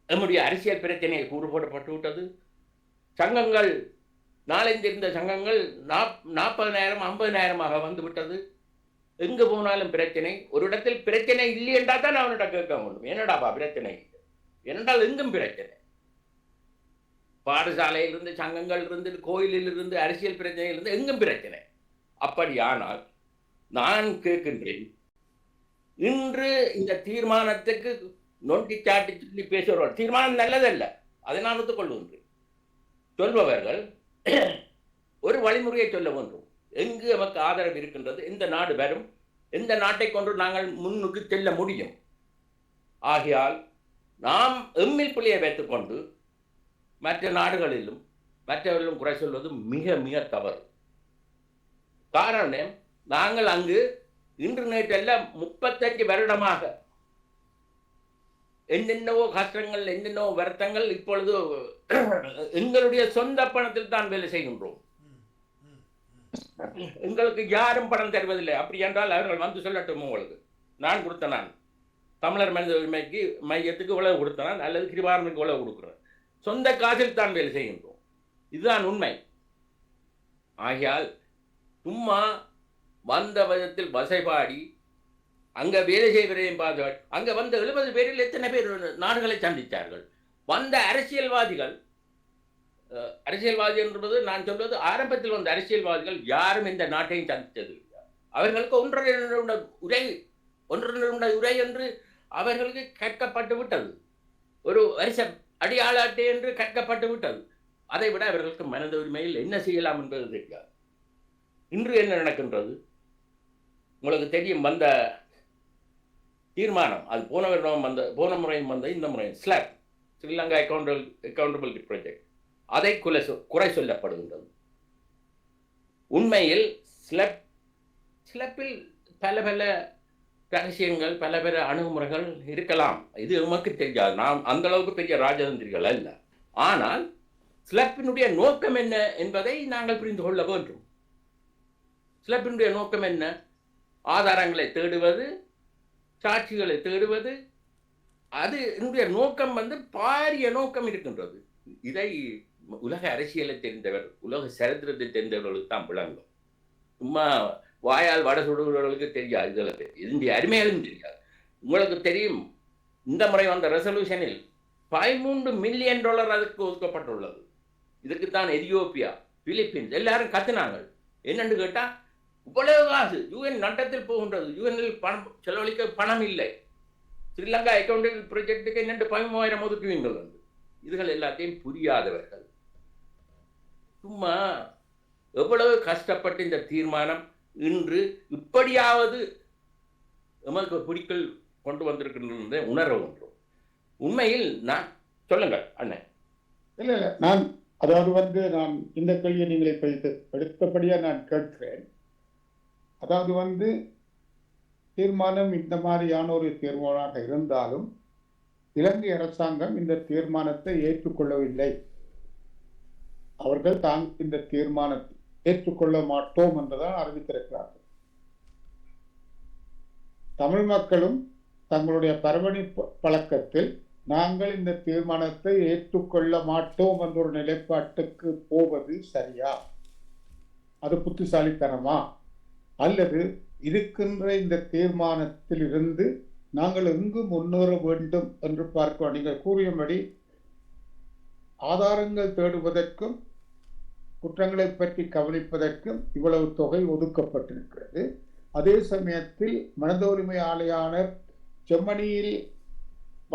நம்முடைய அரசியல் பிரச்சனையை கூறு போடப்பட்டு விட்டது. சங்கங்கள், நாலஞ்சு இருந்த சங்கங்கள் 40,000 50,000 வந்துவிட்டது. எங்கு போனாலும் பிரச்சனை. ஒரு இடத்தில் பிரச்சனை இல்லை என்றால் தான் அவனிட கேட்க வேண்டும், என்னடாப்பா பிரச்சனை என்றால் எங்கும் பிரச்சனை. பாடசாலையிலிருந்து, சங்கங்கள் இருந்து, கோயிலில் இருந்து, அரசியல் பிரச்சனையிலிருந்து எங்கும் பிரச்சனை. அப்படியானால் நான் கேட்கின்றேன், இன்று இந்த தீர்மானத்துக்கு நொண்டி சாட்டி சொல்லி பேசுகிறவர், தீர்மானம் நல்லதல்ல, அதை நான் ஒத்துக்கொள்கின்றேன். சொல்பவர்கள் ஒரு வழிமுறையை சொல்ல வேண்டும். எங்கு நமக்கு ஆதரவு இருக்கின்றது, எந்த நாடு வரும், எந்த நாட்டை கொண்டு நாங்கள் முன்னுக்கு செல்ல முடியும். ஆகையால் நாம் எம்மில் பிள்ளையை வைத்துக்கொண்டு மற்ற நாடுகளிலும் மற்றவர்களும் குறை சொல்வது மிக மிக தவறு. காரணம், நாங்கள் அங்கு இன்டர்நெட்டில் 35 வருடமாக என்னென்னவோ கஷ்டங்கள், என்னென்னவோ வருத்தங்கள், இப்பொழுது எங்களுடைய சொந்த பணத்தில் தான் வேலை செய்கின்றோம். எங்களுக்கு யாரும் பணம் தருவதில்லை. அப்படி என்றால் அவர்கள் வந்து சொல்லட்டும், உங்களுக்கு நான் கொடுத்த நான் தமிழர் மனித உரிமைக்கு மையத்துக்கு இவ்வளவு கொடுத்தனால் அல்லது கிருபாரனுக்கு இவ்வளவு கொடுக்குறேன். சொந்த காசில் தான் வேலை செய்கின்றோம். இதுதான் உண்மை. ஆகையால் சும்மா வந்த விதத்தில் வசைபாடி அங்கே வேலை செய்வதையும் பார்த்தவர்கள், அங்கே வந்த 70 பேரில் எத்தனை பேர் நாடுகளை சந்தித்தார்கள்? வந்த அரசியல்வாதிகள், அரசியல்வாதி என்பது நான் சொல்வது ஆரம்பத்தில் வந்த அரசியல்வாதிகள் யாரும் இந்த நாட்டையும் சந்தித்தது. அவர்களுக்கு ஒன்றரை உரை என்று அவர்களுக்கு கற்கப்பட்டு விட்டது. ஒரு வருஷம் அடியாளாட்டை என்று கற்கப்பட்டு விட்டது. அதை விட அவர்களுக்கு மனித உரிமையில் என்ன செய்யலாம் என்பது தெரியாது. இன்று என்ன நடக்கின்றது உங்களுக்கு தெரியும். வந்த தீர்மானம், அது போன முறையும் வந்த இந்த முறையும் ஸ்லாப், ஸ்ரீலங்கா அக்கௌண்டபிலிட்டி ப்ராஜெக்ட், அதை குறை சொல்லப்படுகின்றது. உண்மையில் ஸ்லப்பில் பல பல ரகசியங்கள், பல பல அணுகுமுறைகள் இருக்கலாம். இது நமக்கு தெரியாது. நாம் அந்த அளவுக்கு பெரிய ராஜதந்திரிகள் அல்ல. ஆனால் ஸ்லப்பினுடைய நோக்கம் என்ன என்பதை நாங்கள் புரிந்து கொள்ள வேண்டும். ஸ்லப்பினுடைய நோக்கம் என்ன? ஆதாரங்களை தேடுவது, சாட்சிகளை தேடுவது. அது என்னுடைய நோக்கம் பாரிய நோக்கம் இருக்கின்றது. இதை உலக அரசியலை தெரிந்தவர், உலக சரித்திரத்தை தெரிந்தவர்களுக்கு தான் விளங்கும். சும்மா வாயால் வட சுடுகிறவர்களுக்கு தெரியாது. இதனுடைய அருமையாலும் தெரியாது. உங்களுக்கு தெரியும், இந்த முறை வந்த ரெசல்யூஷனில் $13 மில்லியன் அதுக்கு ஒதுக்கப்பட்டுள்ளது. இதுக்குத்தான் எதியோப்பியா, பிலிப்பீன்ஸ் எல்லாரும் கத்துனாங்க. என்னன்னு கேட்டால், இவ்வளவு காசு யூஎன் நட்டத்தில் போகின்றது, யூஎனில் பணம் செலவழிக்க பணம் இல்லை, ஸ்ரீலங்கா அக்கௌண்டபிலிட்டி ப்ராஜெக்டுக்கு என்னென்று 13,000 ஒதுக்குவீங்கள். இதுகள் எல்லாத்தையும் புரியாதவர்கள். சும்மா எவ்வளவு கஷ்டப்பட்டு இந்த தீர்மானம் இன்று இப்படியாவது எமக்கு பிடிக்கல் கொண்டு வந்திருக்கின்ற உணர்வு ஒன்றும். உண்மையில் நான் சொல்லுங்கள் அண்ணன். இல்லை, நான் அதாவது நான் இந்த கேள்வியை நீங்களை எடுத்தபடியா நான் கேட்கிறேன். அதாவது தீர்மானம் இந்த மாதிரியான ஒரு தீர்மானமாக இருந்தாலும் இலங்கை அரசாங்கம் இந்த தீர்மானத்தை ஏற்றுக்கொள்ளவில்லை. அவர்கள் தாங்கள் இந்த தீர்மானத்தை ஏற்றுக்கொள்ள மாட்டோம் என்றுதான் அறிவித்திருக்கிறார்கள். தமிழ் மக்களும் தங்களுடைய பரவணி பழக்கத்தில் நாங்கள் இந்த தீர்மானத்தை ஏற்றுக்கொள்ள மாட்டோம் என்ற ஒரு நிலைப்பாட்டுக்கு போவது சரியா? அது புத்திசாலித்தனமா? அல்லது இருக்கின்ற இந்த தீர்மானத்தில் இருந்து நாங்கள் எங்கு முன்னேற வேண்டும் என்று பார்க்க, நீங்கள் கூறியபடி ஆதாரங்கள் தேடுவதற்கும் குற்றங்களை பற்றி கவனிப்பதற்கும் இவ்வளவு தொகை ஒதுக்கப்பட்டிருக்கிறது. அதே சமயத்தில் மனித உரிமை ஆணையாளர் செம்மணியில்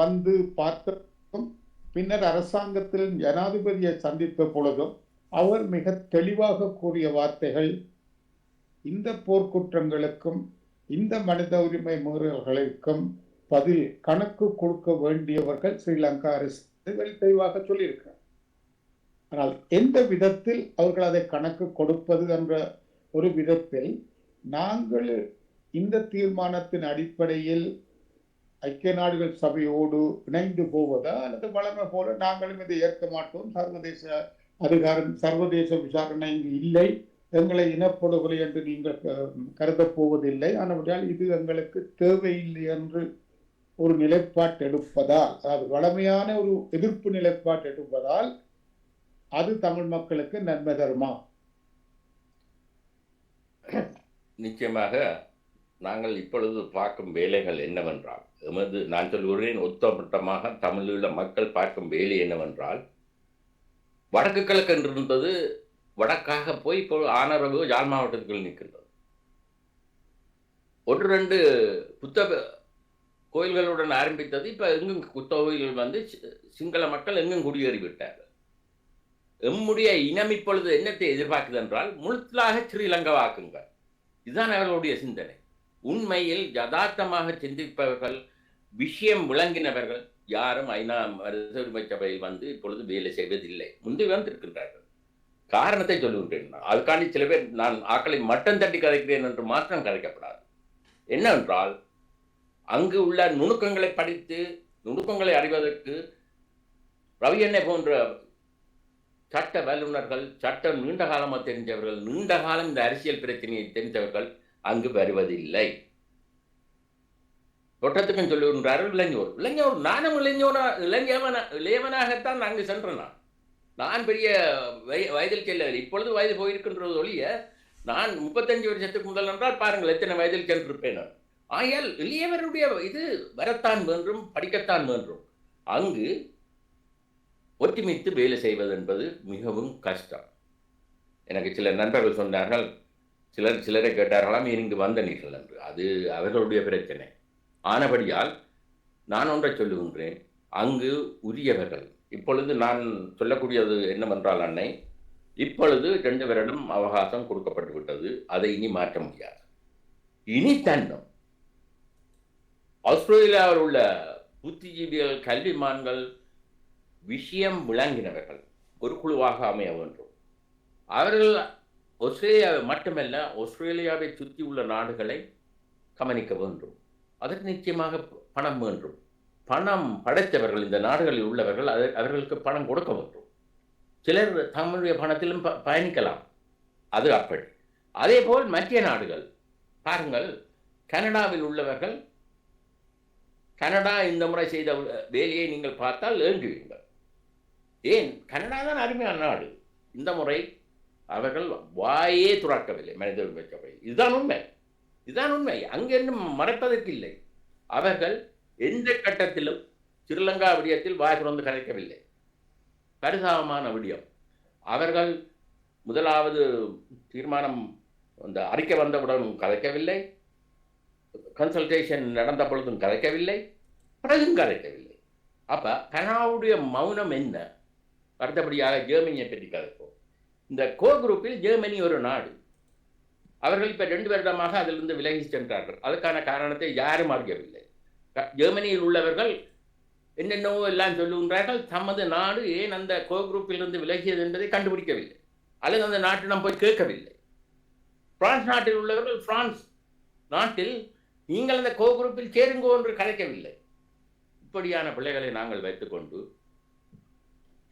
வந்து பார்த்ததும் பின்னர் அரசாங்கத்தில் ஜனாதிபதியை சந்தித்த பொழுதும் அவர் மிக தெளிவாக கூறிய வார்த்தைகள், இந்த போர்க்குற்றங்களுக்கும் இந்த மனித உரிமை மீறல்களுக்கும் பதில் கணக்கு கொடுக்க வேண்டியவர்கள் ஸ்ரீலங்கா அரசு தெளிவாக சொல்லியிருக்கிறார். ஆனால் எந்த விதத்தில் அவர்கள் அதை கணக்கு கொடுப்பது என்ற ஒரு விதத்தில் நாங்கள் இந்த தீர்மானத்தின் அடிப்படையில் ஐக்கிய நாடுகள் சபையோடு இணைந்து போவதா அல்லது வளமை போல நாங்களும் இதை ஏற்க மாட்டோம், சர்வதேச அதிகாரம், சர்வதேச விசாரணை இங்கு இல்லை, எங்களை இனப்படுகொலை என்று நீங்கள் கருதப் போவதில்லை, ஆனால் இது எங்களுக்கு தேவையில்லை என்று ஒரு நிலைப்பாட்டு எடுப்பதால், அதாவது வளமையான ஒரு எதிர்ப்பு நிலைப்பாட்டு எடுப்பதால் அது தமிழ் மக்களுக்கு நன்மை தருமா? நிச்சயமாக நாங்கள் இப்பொழுது பார்க்கும் வேலைகள் என்னவென்றால், நான் சொல்கிறேன் ஒத்தமட்டமாக தமிழீழ மக்கள் பார்க்கும் வேலை என்னவென்றால், வடக்கு கிழக்கு என்றிருந்தது வடக்காக போய் இப்போ ஆனரவு யாழ் மாவட்டத்துக்குள் நிற்கின்றது. 1-2 புத்த கோயில்களுடன் ஆரம்பித்தது. இப்போ எங்கும் புத்த கோயில்கள் சிங்கள மக்கள் எங்கும் குடியேறிவிட்டார்கள். எம்முடைய இனம் இப்பொழுது என்னத்தை எதிர்பார்க்குது என்றால், முழுத்தாக ஸ்ரீலங்காவாக்குங்கள். இதுதான் அவர்களுடைய சிந்தனை. உண்மையில் யதார்த்தமாக சிந்திப்பவர்கள், விஷயம் விளங்கினவர்கள் யாரும் ஐநா மனித உரிமை சபையில் இப்பொழுது வேலை செய்வதில்லை. முந்தி வந்திருக்கின்றார்கள். காரணத்தை சொல்லுகின்றேன். அதுக்காண்டி சில பேர் நான் ஆக்களை மட்டம் தட்டி கதைக்கிறேன் என்று மாத்திரம் கதைக்கப்படாது. என்னவென்றால், அங்கு உள்ள நுணுக்கங்களை படித்து நுணுக்கங்களை அறிவதற்கு ரவி அண்ணே போன்ற சட்ட வல்லுநர்கள், சட்டம் நீண்ட காலமாக தெரிஞ்சவர்கள், நீண்ட காலம் இந்த அரசியல் பிரச்சனையை தெரிந்தவர்கள் அங்கு வருவதில்லை. தோட்டத்துக்கும் சொல்லுகின்றார்கள் இளைஞர் நானும் இளையவனாகத்தான் அங்கு சென்றேன். நான் பெரிய வயதில் செல்ல இப்பொழுது வயது போயிருக்கின்றது ஒழிய நான் 35 வருஷத்துக்கு முதல் என்றால் பாருங்கள் எத்தனை வயதில் சென்றிருப்பேன். ஆகையால் இளையவருடைய இது வரத்தான் வேண்டும், படிக்கத்தான் வேண்டும். அங்கு ஒற்றுமைத்து வேலை செய்வது என்பது மிகவும் கஷ்டம். எனக்கு சில நண்பர்கள் சொன்னார்கள், சிலரை கேட்டார்களாம் இங்கு வந்தனீர்கள் என்று. அது அவர்களுடைய பிரச்சனை. ஆனபடியால் நான் ஒன்றை சொல்லுகின்றேன், அங்கு உரியவர்கள் இப்பொழுது நான் சொல்லக்கூடியது என்னவென்றால் அன்னை, இப்பொழுது 2 வருடம் அவகாசம் கொடுக்கப்பட்டு விட்டது. அதை இனி மாற்ற முடியாது. இனி தன்னும் ஆஸ்திரேலியாவில் உள்ள புத்திஜீவிகள், கல்விமான்கள், விஷயம் விளங்கினவர்கள் ஒரு குழுவாக அமைய வேண்டும். அவர்கள் ஆஸ்திரேலியாவை மட்டுமல்ல, ஆஸ்திரேலியாவை சுற்றி உள்ள நாடுகளை கவனிக்க வேண்டும். அதற்கு நிச்சயமாக பணம் வேண்டும். பணம் படைத்தவர்கள், இந்த நாடுகளில் உள்ளவர்கள் அவர்களுக்கு பணம் கொடுக்க வேண்டும். சிலர் தம்முடைய பணத்திலும் பயணிக்கலாம். அது அப்படி. அதே போல் மற்ற நாடுகள் பாருங்கள், கனடாவில் உள்ளவர்கள், கனடா இந்த முறை செய்த வேலையை நீங்கள் பார்த்தால் ஏங்குவீர்கள். ஏன்? கனடா தான் அருமையான நாடு. இந்த முறை அவர்கள் வாயே துறக்கவில்லை மனித உரிமை சபை. இதுதான் உண்மை, இதுதான் உண்மை. அங்கென்றும் மறைப்பதற்கு இல்லை. அவர்கள் எந்த கட்டத்திலும் ஸ்ரீலங்கா விடயத்தில் வாய் திறந்து கலைக்கவில்லை. பரிதாபமான விடயம். அவர்கள் முதலாவது தீர்மானம் அந்த அறிக்கை வந்தவுடன் கலைக்கவில்லை, கன்சல்டேஷன் நடந்த பொழுதும் கலைக்கவில்லை, பிறகும் கலைக்கவில்லை. அப்போ கனடாவுடைய மௌனம் என்ன? அடுத்தபடியாக ஜெர்மனியை பற்றி கலைப்போம். இந்த கோ குரூப்பில் ஜெர்மனி ஒரு நாடு. அவர்கள் இப்போ 2 வருடமாக அதிலிருந்து விலகி சென்றார்கள். அதுக்கான காரணத்தை யாரும் அறியவில்லை. ஜெர்மனியில் உள்ளவர்கள் என்னென்னவோ எல்லாம் சொல்லுகின்றார்கள். தமது நாடு ஏன் அந்த கோ குரூப்பிலிருந்து விலகியது என்பதை கண்டுபிடிக்கவில்லை, அல்லது அந்த நாட்டிடம் போய் கேட்கவில்லை. பிரான்ஸ் நாட்டில் உள்ளவர்கள் பிரான்ஸ் நாட்டில் நீங்கள் அந்த கோ குரூப்பில் சேருங்கோ என்று கலைக்கவில்லை. இப்படியான பிள்ளைகளை நாங்கள் வைத்துக்கொண்டு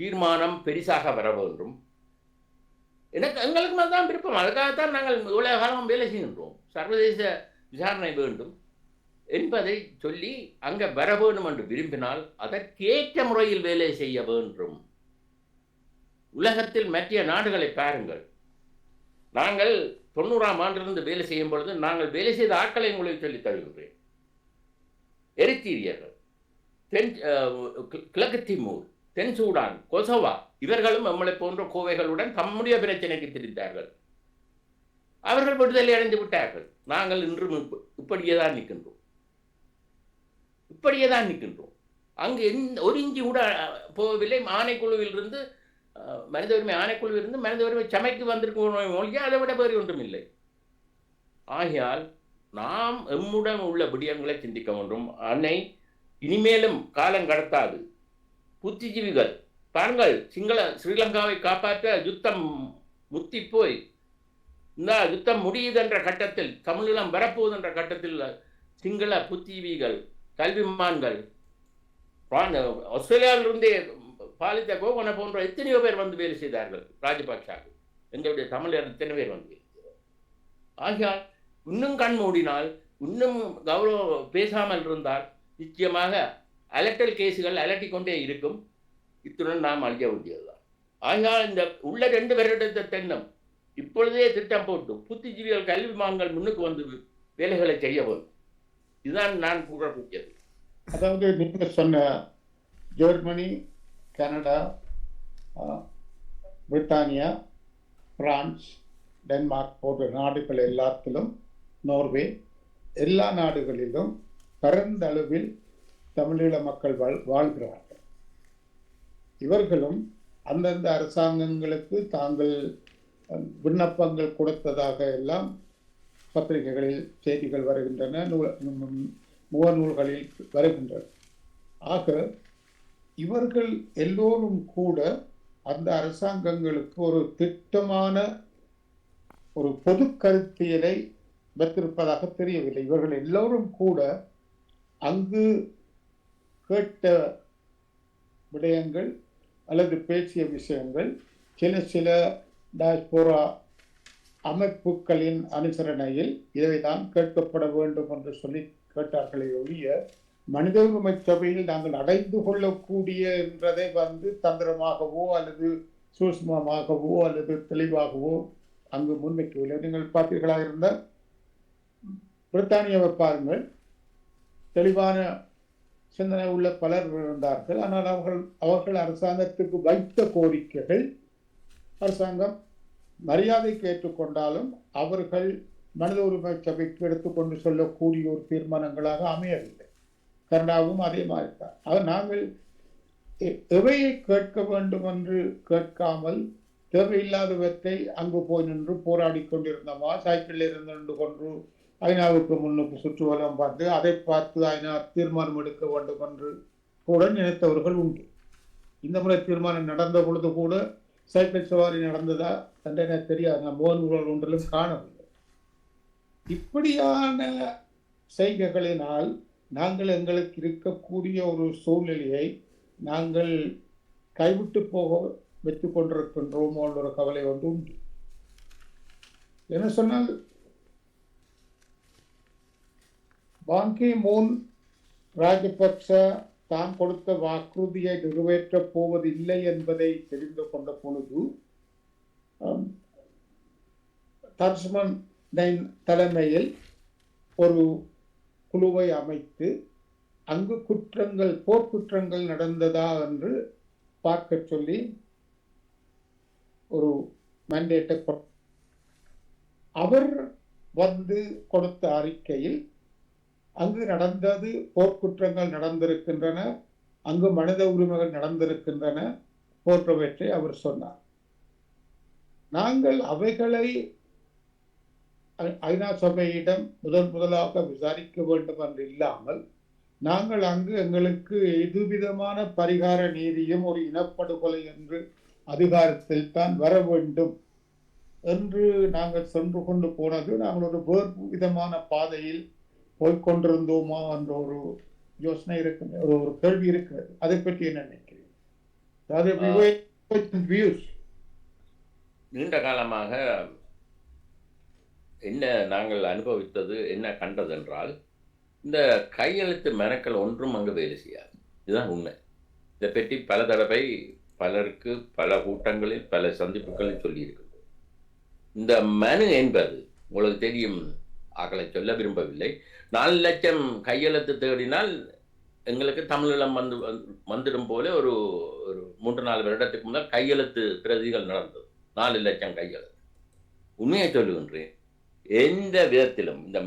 தீர்மானம் பெரிசாக வர வேண்டும். எங்களுக்கு தான் விருப்பம். அதுக்காகத்தான் நாங்கள் இவ்வளவு காலம் வேலை செய்கின்றோம். சர்வதேச விசாரணை வேண்டும் என்பதை சொல்லி அங்கே வர வேண்டும் என்று விரும்பினால் அதற்கேற்ற முறையில் வேலை செய்ய வேண்டும். உலகத்தில் மற்ற நாடுகளை பாருங்கள். நாங்கள் 90ஆம் ஆண்டிலிருந்து வேலை செய்யும் பொழுது நாங்கள் வேலை செய்த ஆட்களை உங்களுக்கு சொல்லித் தருகின்றேன். எரித்திரியர்கள், கிழக்கு திமூர், தென் சூடான், கொசோவா, இவர்களும் நம்மளை போன்ற கோவைகளுடன் தம்முடைய பிரச்சனைக்கு திரிந்தார்கள். அவர்கள் விடுதலை அடைந்து விட்டார்கள். நாங்கள் இன்றும் இப்படியே தான் நிற்கின்றோம். அங்கு ஒரு இஞ்சி கூட போகவில்லை. ஆணைக்குழுவிலிருந்து மனித உரிமை ஆணைக்குழுவிலிருந்து மனித உரிமை சமைக்கு வந்திருக்க மொழியா அதை விட வேறு ஒன்றும் இல்லை. ஆகையால் நாம் எம்முடன் உள்ள விடயங்களை சிந்திக்க வேண்டும். அன்னை இனிமேலும் காலம் கடத்தாது. புத்திஜீவிகள் பாருங்கள், ஸ்ரீலங்காவை காப்பாற்ற யுத்தம் முத்தி போய் இந்த யுத்தம் முடியுதென்ற கட்டத்தில், தமிழீழம் வரப்போகுதுன்ற கட்டத்தில் சிங்கள புத்திஜீவிகள், கல்விமான்கள், ஆஸ்திரேலியாவிலிருந்தே பாலித்த கோவன போன்ற எத்தனையோ பேர் வந்து வேலை செய்தார்கள். ராஜபக்சாவுக்கு எங்களுடைய தமிழர் எத்தனை பேர் வந்து வேலை செய்தார். ஆகையால் இன்னும் கண் மூடினால், இன்னும் கௌரவம் பேசாமல் இருந்தால் நிச்சயமாக அலட்டல் கேஸுகள் அலட்டி கொண்டே இருக்கும். இத்துடன் நாம் அழிய வேண்டியதுதான். ஆகையால் இந்த உள்ள 2 வருடத்தை தென்னம் இப்பொழுதே திட்டம் போட்டு புத்திஜீவிகள், கல்விமான்கள் முன்னுக்கு வந்து வேலைகளை செய்ய வேண்டும். இதுதான் நான் கூறக்கூடியது. அதாவது நீங்கள் சொன்ன ஜெர்மனி, கனடா, பிரித்தானியா, பிரான்ஸ், டென்மார்க் போன்ற நாடுகள் எல்லாத்திலும், நோர்வே, எல்லா நாடுகளிலும் பரந்த அளவில் தமிழீழ மக்கள் வாழ்கிறார்கள். இவர்களும் அந்தந்த அரசாங்கங்களுக்கு தாங்கள் விண்ணப்பங்கள் கொடுத்ததாக எல்லாம் பத்திரிகைகளில் செய்திகள் வருகின்றன, முகநூல்களில் வருகின்றன. ஆக இவர்கள் எல்லோரும் கூட அந்த அரசாங்கங்களுக்கு ஒரு திட்டமான ஒரு பொது கருத்தியலை வைத்திருப்பதாக தெரியவில்லை. இவர்கள் எல்லோரும் கூட அங்கு கேட்ட விடயங்கள் அல்லது பேசிய விஷயங்கள் சில டயஸ்போரா அமைப்புகளின் அனுசரணையில் இவைதான் கேட்கப்பட வேண்டும் என்று சொல்லி கேட்டார்களே ஒழிய மனித உரிமை சபையில் நாங்கள் அடைந்து கொள்ளக்கூடிய என்றதை தந்திரமாகவோ அல்லது சூஷ்மமாகவோ அல்லது தெளிவாகவோ அங்கு முன்வைக்கவில்லை. நீங்கள் பார்த்தீர்களாக இருந்தால் பிரித்தானியாவை பாருங்கள், தெளிவான சிந்தனை உள்ள பலர் இருந்தார்கள். ஆனால் அவர்கள் அரசாங்கத்துக்கு வைத்த கோரிக்கைகள் அரசாங்கம் மரியாதைக்கு ஏற்றுக்கொண்டாலும் அவர்கள் மனித உரிமை சபைக்கு எடுத்துக்கொண்டு சொல்லக்கூடிய ஒரு தீர்மானங்களாக அமையவில்லை. கனடாவும் அதே மாதிரி தான். நாங்கள் எவையை கேட்க வேண்டும் என்று கேட்காமல் தேவையில்லாதவற்றை அங்கு போய் நின்று போராடி கொண்டிருந்தோமா, சைக்கிளில் இருந்து நின்று கொண்டு ஐநாவுக்கு முன்னுக்கு சுற்றுவலம் பார்த்து அதை பார்த்து ஐநா தீர்மானம் எடுக்க வேண்டும் என்று கூட நினைத்தவர்கள் உண்டு. இந்த முறை தீர்மானம் நடந்த பொழுது கூட சைக்கிள் சவாரி நடந்ததா என்று எனக்கு தெரியாது. நான் மோகன்கள் ஒன்றிலும் காணவில்லை. இப்படியான செய்கைகளினால் நாங்கள் எங்களுக்கு இருக்கக்கூடிய ஒரு சூழ்நிலையை நாங்கள் கைவிட்டு போக வைத்துக் கொண்டிருக்கின்றோமோ என்ற ஒரு கவலை ஒன்று உண்டு. என்ன சொன்னால், பான் கி மூன் ராஜபக்ச தான் கொடுத்த வாக்குறுதியை நிறைவேற்றப் போவதில்லை என்பதை தெரிந்து கொண்ட பொழுது தர்ஸ்மன் தலைமையில் ஒரு குழுவை அமைத்து அங்கு போர்க்குற்றங்கள் நடந்ததா என்று பார்க்க சொல்லி ஒரு மேண்டேட்டை அவர் கொடுத்த அறிக்கையில் அங்கு நடந்தது போர்க்குற்றங்கள் நடந்திருக்கின்றன, அங்கு மனித உரிமைகள் நடந்திருக்கின்றன போன்றவற்றை அவர் சொன்னார். நாங்கள் அவைகளை ஐநா சபையிடம் முதலாக விசாரிக்க வேண்டும் என்று இல்லாமல் நாங்கள் அங்கு எங்களுக்கு எதுவிதமான பரிகார நீதியும் ஒரு இனப்படுகொலை என்று அதிகாரத்தில் தான் வர வேண்டும் என்று நாங்கள் சென்று கொண்டு போனது நாங்கள் ஒரு வேறு விதமான பாதையில் போய்கொண்டிருந்தோமா என்ற ஒரு யோசனை இருக்கிறது, ஒரு கேள்வி இருக்கிறது. அதை பற்றி என்ன நினைக்கிறேன்? நீண்ட காலமாக என்ன நாங்கள் அனுபவித்தது, என்ன கண்டது என்றால், இந்த கையெழுத்து மெனக்கள் ஒன்றும் அங்கு வேலை செய்யாது. இதுதான் உண்மை. இதை பற்றி பல தடவை பலருக்கு பல கூட்டங்களில் பல சந்திப்புகளில் சொல்லியிருக்கிறது. இந்த மனு என்பது உங்களுக்கு தெரியும், ஆக்களை சொல்ல விரும்பவில்லை. 4 லட்சம் கையெழுத்து தேடினால் எங்களுக்கு தமிழீழம் வந்துடும் போல ஒரு 3-4 வருடத்துக்கு முதல் கையெழுத்து பிரதிகள் நடந்தது. 4 லட்சம் கையெழுத்து. உண்மையை சொல்லுகின்றேன், எந்த விதத்திலும் இந்த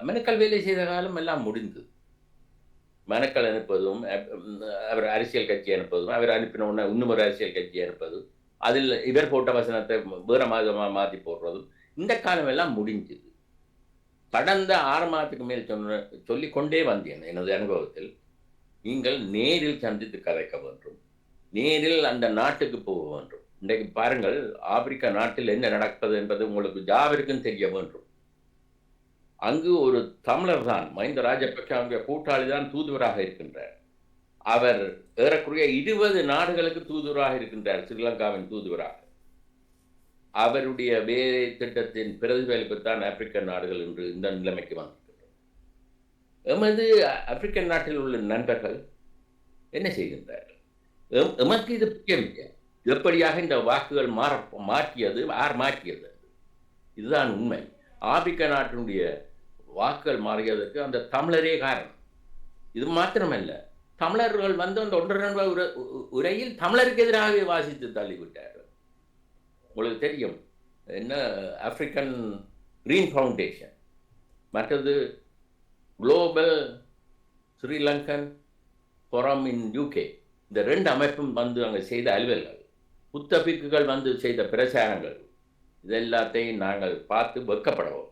மனுக்கள் வேலை செய்த காலம் எல்லாம் முடிந்தது. மனுக்கள் அனுப்பதும், அவர் அரசியல் கட்சி அனுப்பதும், அவர் அனுப்பின உடனே இன்னும் ஒரு அரசியல் கட்சி அனுப்பதும், அதில் இவர் போட்ட வசனத்தை வேற மாதமாக மாற்றி போடுறதும், இந்த காலம் எல்லாம் முடிஞ்சது. கடந்த 6 மாதத்துக்கு மேல் சொல்லிக் கொண்டே வந்தேன். எனது அனுபவத்தில் நீங்கள் நேரில் சந்தித்து கதைக்க வேண்டும், நேரில் அந்த நாட்டுக்கு போக வேண்டும். இன்றைக்கு பாருங்கள், ஆப்பிரிக்கா நாட்டில் என்ன நடப்பது என்பது உங்களுக்கு யாவருக்கும் தெரிய வேண்டும். அங்கு ஒரு தமிழர் தான், மஹிந்த ராஜபக்ஷ அவங்க கூட்டாளி தான் தூதுவராக இருக்கின்றார். அவர் ஏறக்குறைய 20 நாடுகளுக்கு தூதுவராக இருக்கின்றார், ஸ்ரீலங்காவின் தூதுவராக. அவருடைய வேலை திட்டத்தின் பிரதிபலிப்புத்தான் ஆப்பிரிக்க நாடுகள் என்று இந்த நிலைமைக்கு வந்திருக்கின்றன. எமது ஆப்பிரிக்கன் நாட்டில் உள்ள நண்பர்கள் என்ன செய்கின்றார்கள்? எமக்கு இது முக்கியமில்லை. எப்படியாக இந்த வாக்குகள் மாற்றியது, யார் மாற்றியது? இதுதான் உண்மை. ஆப்பிரிக்க நாட்டினுடைய வாக்குகள் மாறியதற்கு அந்த தமிழரே காரணம். இது மாத்திரமல்ல, தமிழர்கள் அந்த 1 உரையில் தமிழருக்கு எதிராகவே வாசித்து தள்ளிவிட்டார்கள். உங்களுக்கு தெரியும் என்ன, ஆப்பிரிக்கன் கிரீன் ஃபவுண்டேஷன், மற்றது குளோபல் ஸ்ரீலங்கன் ஃபோரம் இன் UK, இந்த 2 அமைப்பும் அங்கே செய்த அலுவல்கள், புத்தபிக்குகள் செய்த பிரச்சாரங்கள், இதெல்லாத்தையும் நாங்கள் பார்த்து வெட்கப்படுவோம்.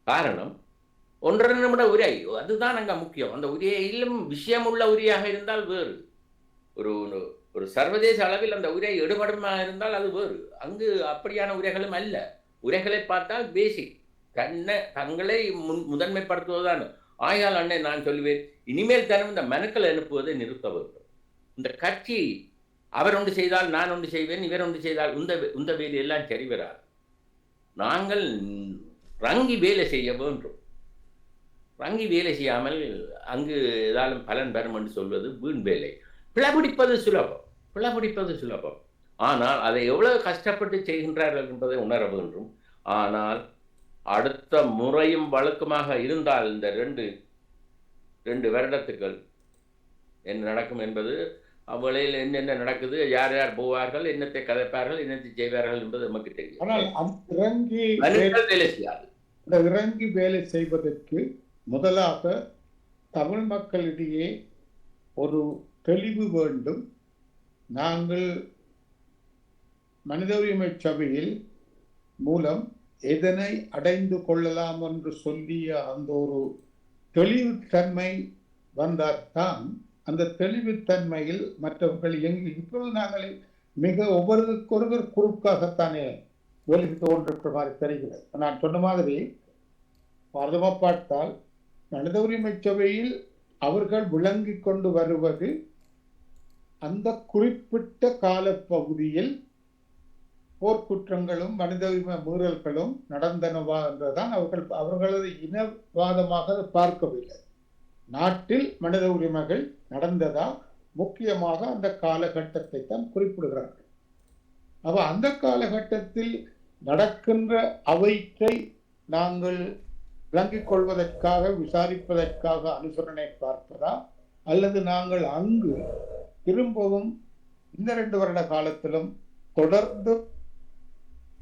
காரணம், 1.5 நிமிட உரை, அதுதான் அங்கே முக்கியம். அந்த உரையிலும் விஷயமுள்ள உரையாக இருந்தால் வேறு, ஒரு சர்வதேச அளவில் அந்த உரை எடுபடுமாக இருந்தால் அது வேறு. அங்கு அப்படியான உரைகளும் அல்ல. உரைகளை பார்த்தால் பேசிக் தங்களை முதன்மைப்படுத்துவதுதான். ஆயால் அண்ணே நான் சொல்லுவேன், இனிமேல் தானும் இந்த மனுக்கள் அனுப்புவதை நிறுத்த வேண்டும். இந்த கட்சி அவர் ஒன்று செய்தால் நான் ஒன்று செய்வேன், இவர் ஒன்று செய்தால் இந்த வேலையெல்லாம் சரி வராது. நாங்கள் ரங்கி வேலை செய்ய வேண்டும். ரங்கி வேலை செய்யாமல் அங்கு ஏதாலும் பலன் பெறும் என்று சொல்வது வீண் வேலை. பிளபிடிப்பது சுலபம். ஆனால் அதை எவ்வளவு கஷ்டப்பட்டு செய்கின்றார்கள் என்பதை உணர வேண்டும். ஆனால் அடுத்த முறையும் வழக்கமாக இருந்தால் இந்த ரெண்டு வருடத்துக்கள் என்ன நடக்கும் என்பது, அவ்வளையில் என்னென்ன நடக்குது, யார் யார் போவார்கள், என்னத்தை கதைப்பார்கள், என்னத்தை செய்வார்கள் என்பது நமக்கு தெரியும். ஆனால் வேலை செய்யாது. இறங்கி வேலை செய்வதற்கு முதலாக தமிழ் மக்களிடையே ஒரு தெளிவு வேண்டும். நாங்கள் மனித உரிமை சபையில் மூலம் எதனை அடைந்து கொள்ளலாம் என்று சொல்லிய அந்த ஒரு தெளிவுத்தன்மை வந்தால்தான் அந்த தெளிவுத்தன்மையில் மற்றவர்கள் இப்போது நாங்கள் மிக ஒவ்வொருவருக்கொருவர் குறுக்காகத்தானே வேலை தோன்றிருக்கிற மாதிரி தெரிகிறது. நான் சொன்ன மாதிரி பாரதமாக பார்த்தால் மனித உரிமை சபையில் அவர்கள் விளங்கி கொண்டு வருவது அந்த குறிப்பிட்ட காலப்பகுதியில் போர்க்குற்றங்களும் மனித உரிமை மீறல்களும் நடந்தனவா என்றுதான் அவர்களது இனவாதமாக பார்க்கவில்லை. நாட்டில் மனித உரிமைகள் நடந்ததா முக்கியமாக அந்த காலகட்டத்தை தான் குறிப்பிடுகிறார்கள். அவ அந்த காலகட்டத்தில் நடக்கின்ற அவற்றை நாங்கள் விளங்கிக் கொள்வதற்காக விசாரிப்பதற்காக அனுசரணை பார்ப்பதா, அல்லது நாங்கள் அங்கு திரும்பவும் இந்த 2 வருட காலத்திலும் தொடர்ந்து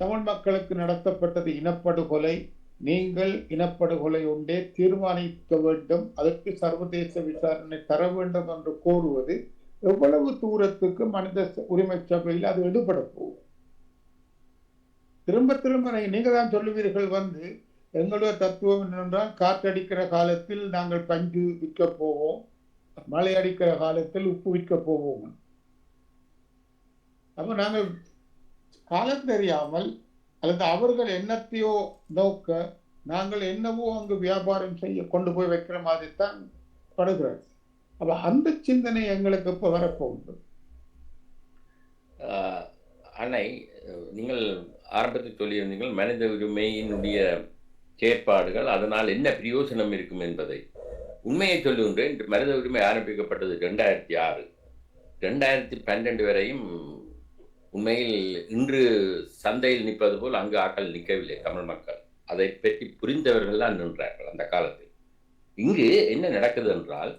தமிழ் மக்களுக்கு நடத்தப்பட்டது இனப்படுகொலை, நீங்கள் இனப்படுகொலை ஒன்றே தீர்மானிக்க வேண்டும், அதற்கு சர்வதேச விசாரணை தர வேண்டும் என்று கோருவது எவ்வளவு தூரத்துக்கு மனித உரிமை சபையில் அது எடுபட போகும்? திரும்ப திரும்ப நீங்க தான் சொல்லுவீர்கள் எங்களுடைய தத்துவம் என்னென்றால் காற்றடிக்கிற காலத்தில் நாங்கள் பஞ்சு விற்க போவோம், மழை அடிக்கிற காலத்தில் உப்பு விற்க போவோம். அப்ப நாங்கள் காலம் தெரியாமல் அல்லது அவர்கள் என்னத்தையோ நோக்க நாங்கள் என்னவோ அங்கு வியாபாரம் செய்ய கொண்டு போய் வைக்கிற மாதிரி தான் படுகிறது. அப்ப அந்த சிந்தனை எங்களுக்கு இப்ப வரப்போகுது. அன்னை, நீங்கள் ஆரம்பத்தில் சொல்லியிருந்தீர்கள் மனித உரிமையினுடைய செயற்பாடுகள் அதனால் என்ன பிரயோசனம் இருக்கும் என்பதை. உண்மையை சொல்லுகின்றேன். மனித உரிமை ஆரம்பிக்கப்பட்டது 2006, 2012 வரையும் உண்மையில் இன்று சந்தையில் நிற்பது போல் அங்கு ஆக்கள் நிற்கவில்லை. தமிழ் மக்கள் அதை பற்றி புரிந்தவர்கள் தான் நின்றார்கள் அந்த காலத்தில். இங்கு என்ன நடக்குது என்றால்,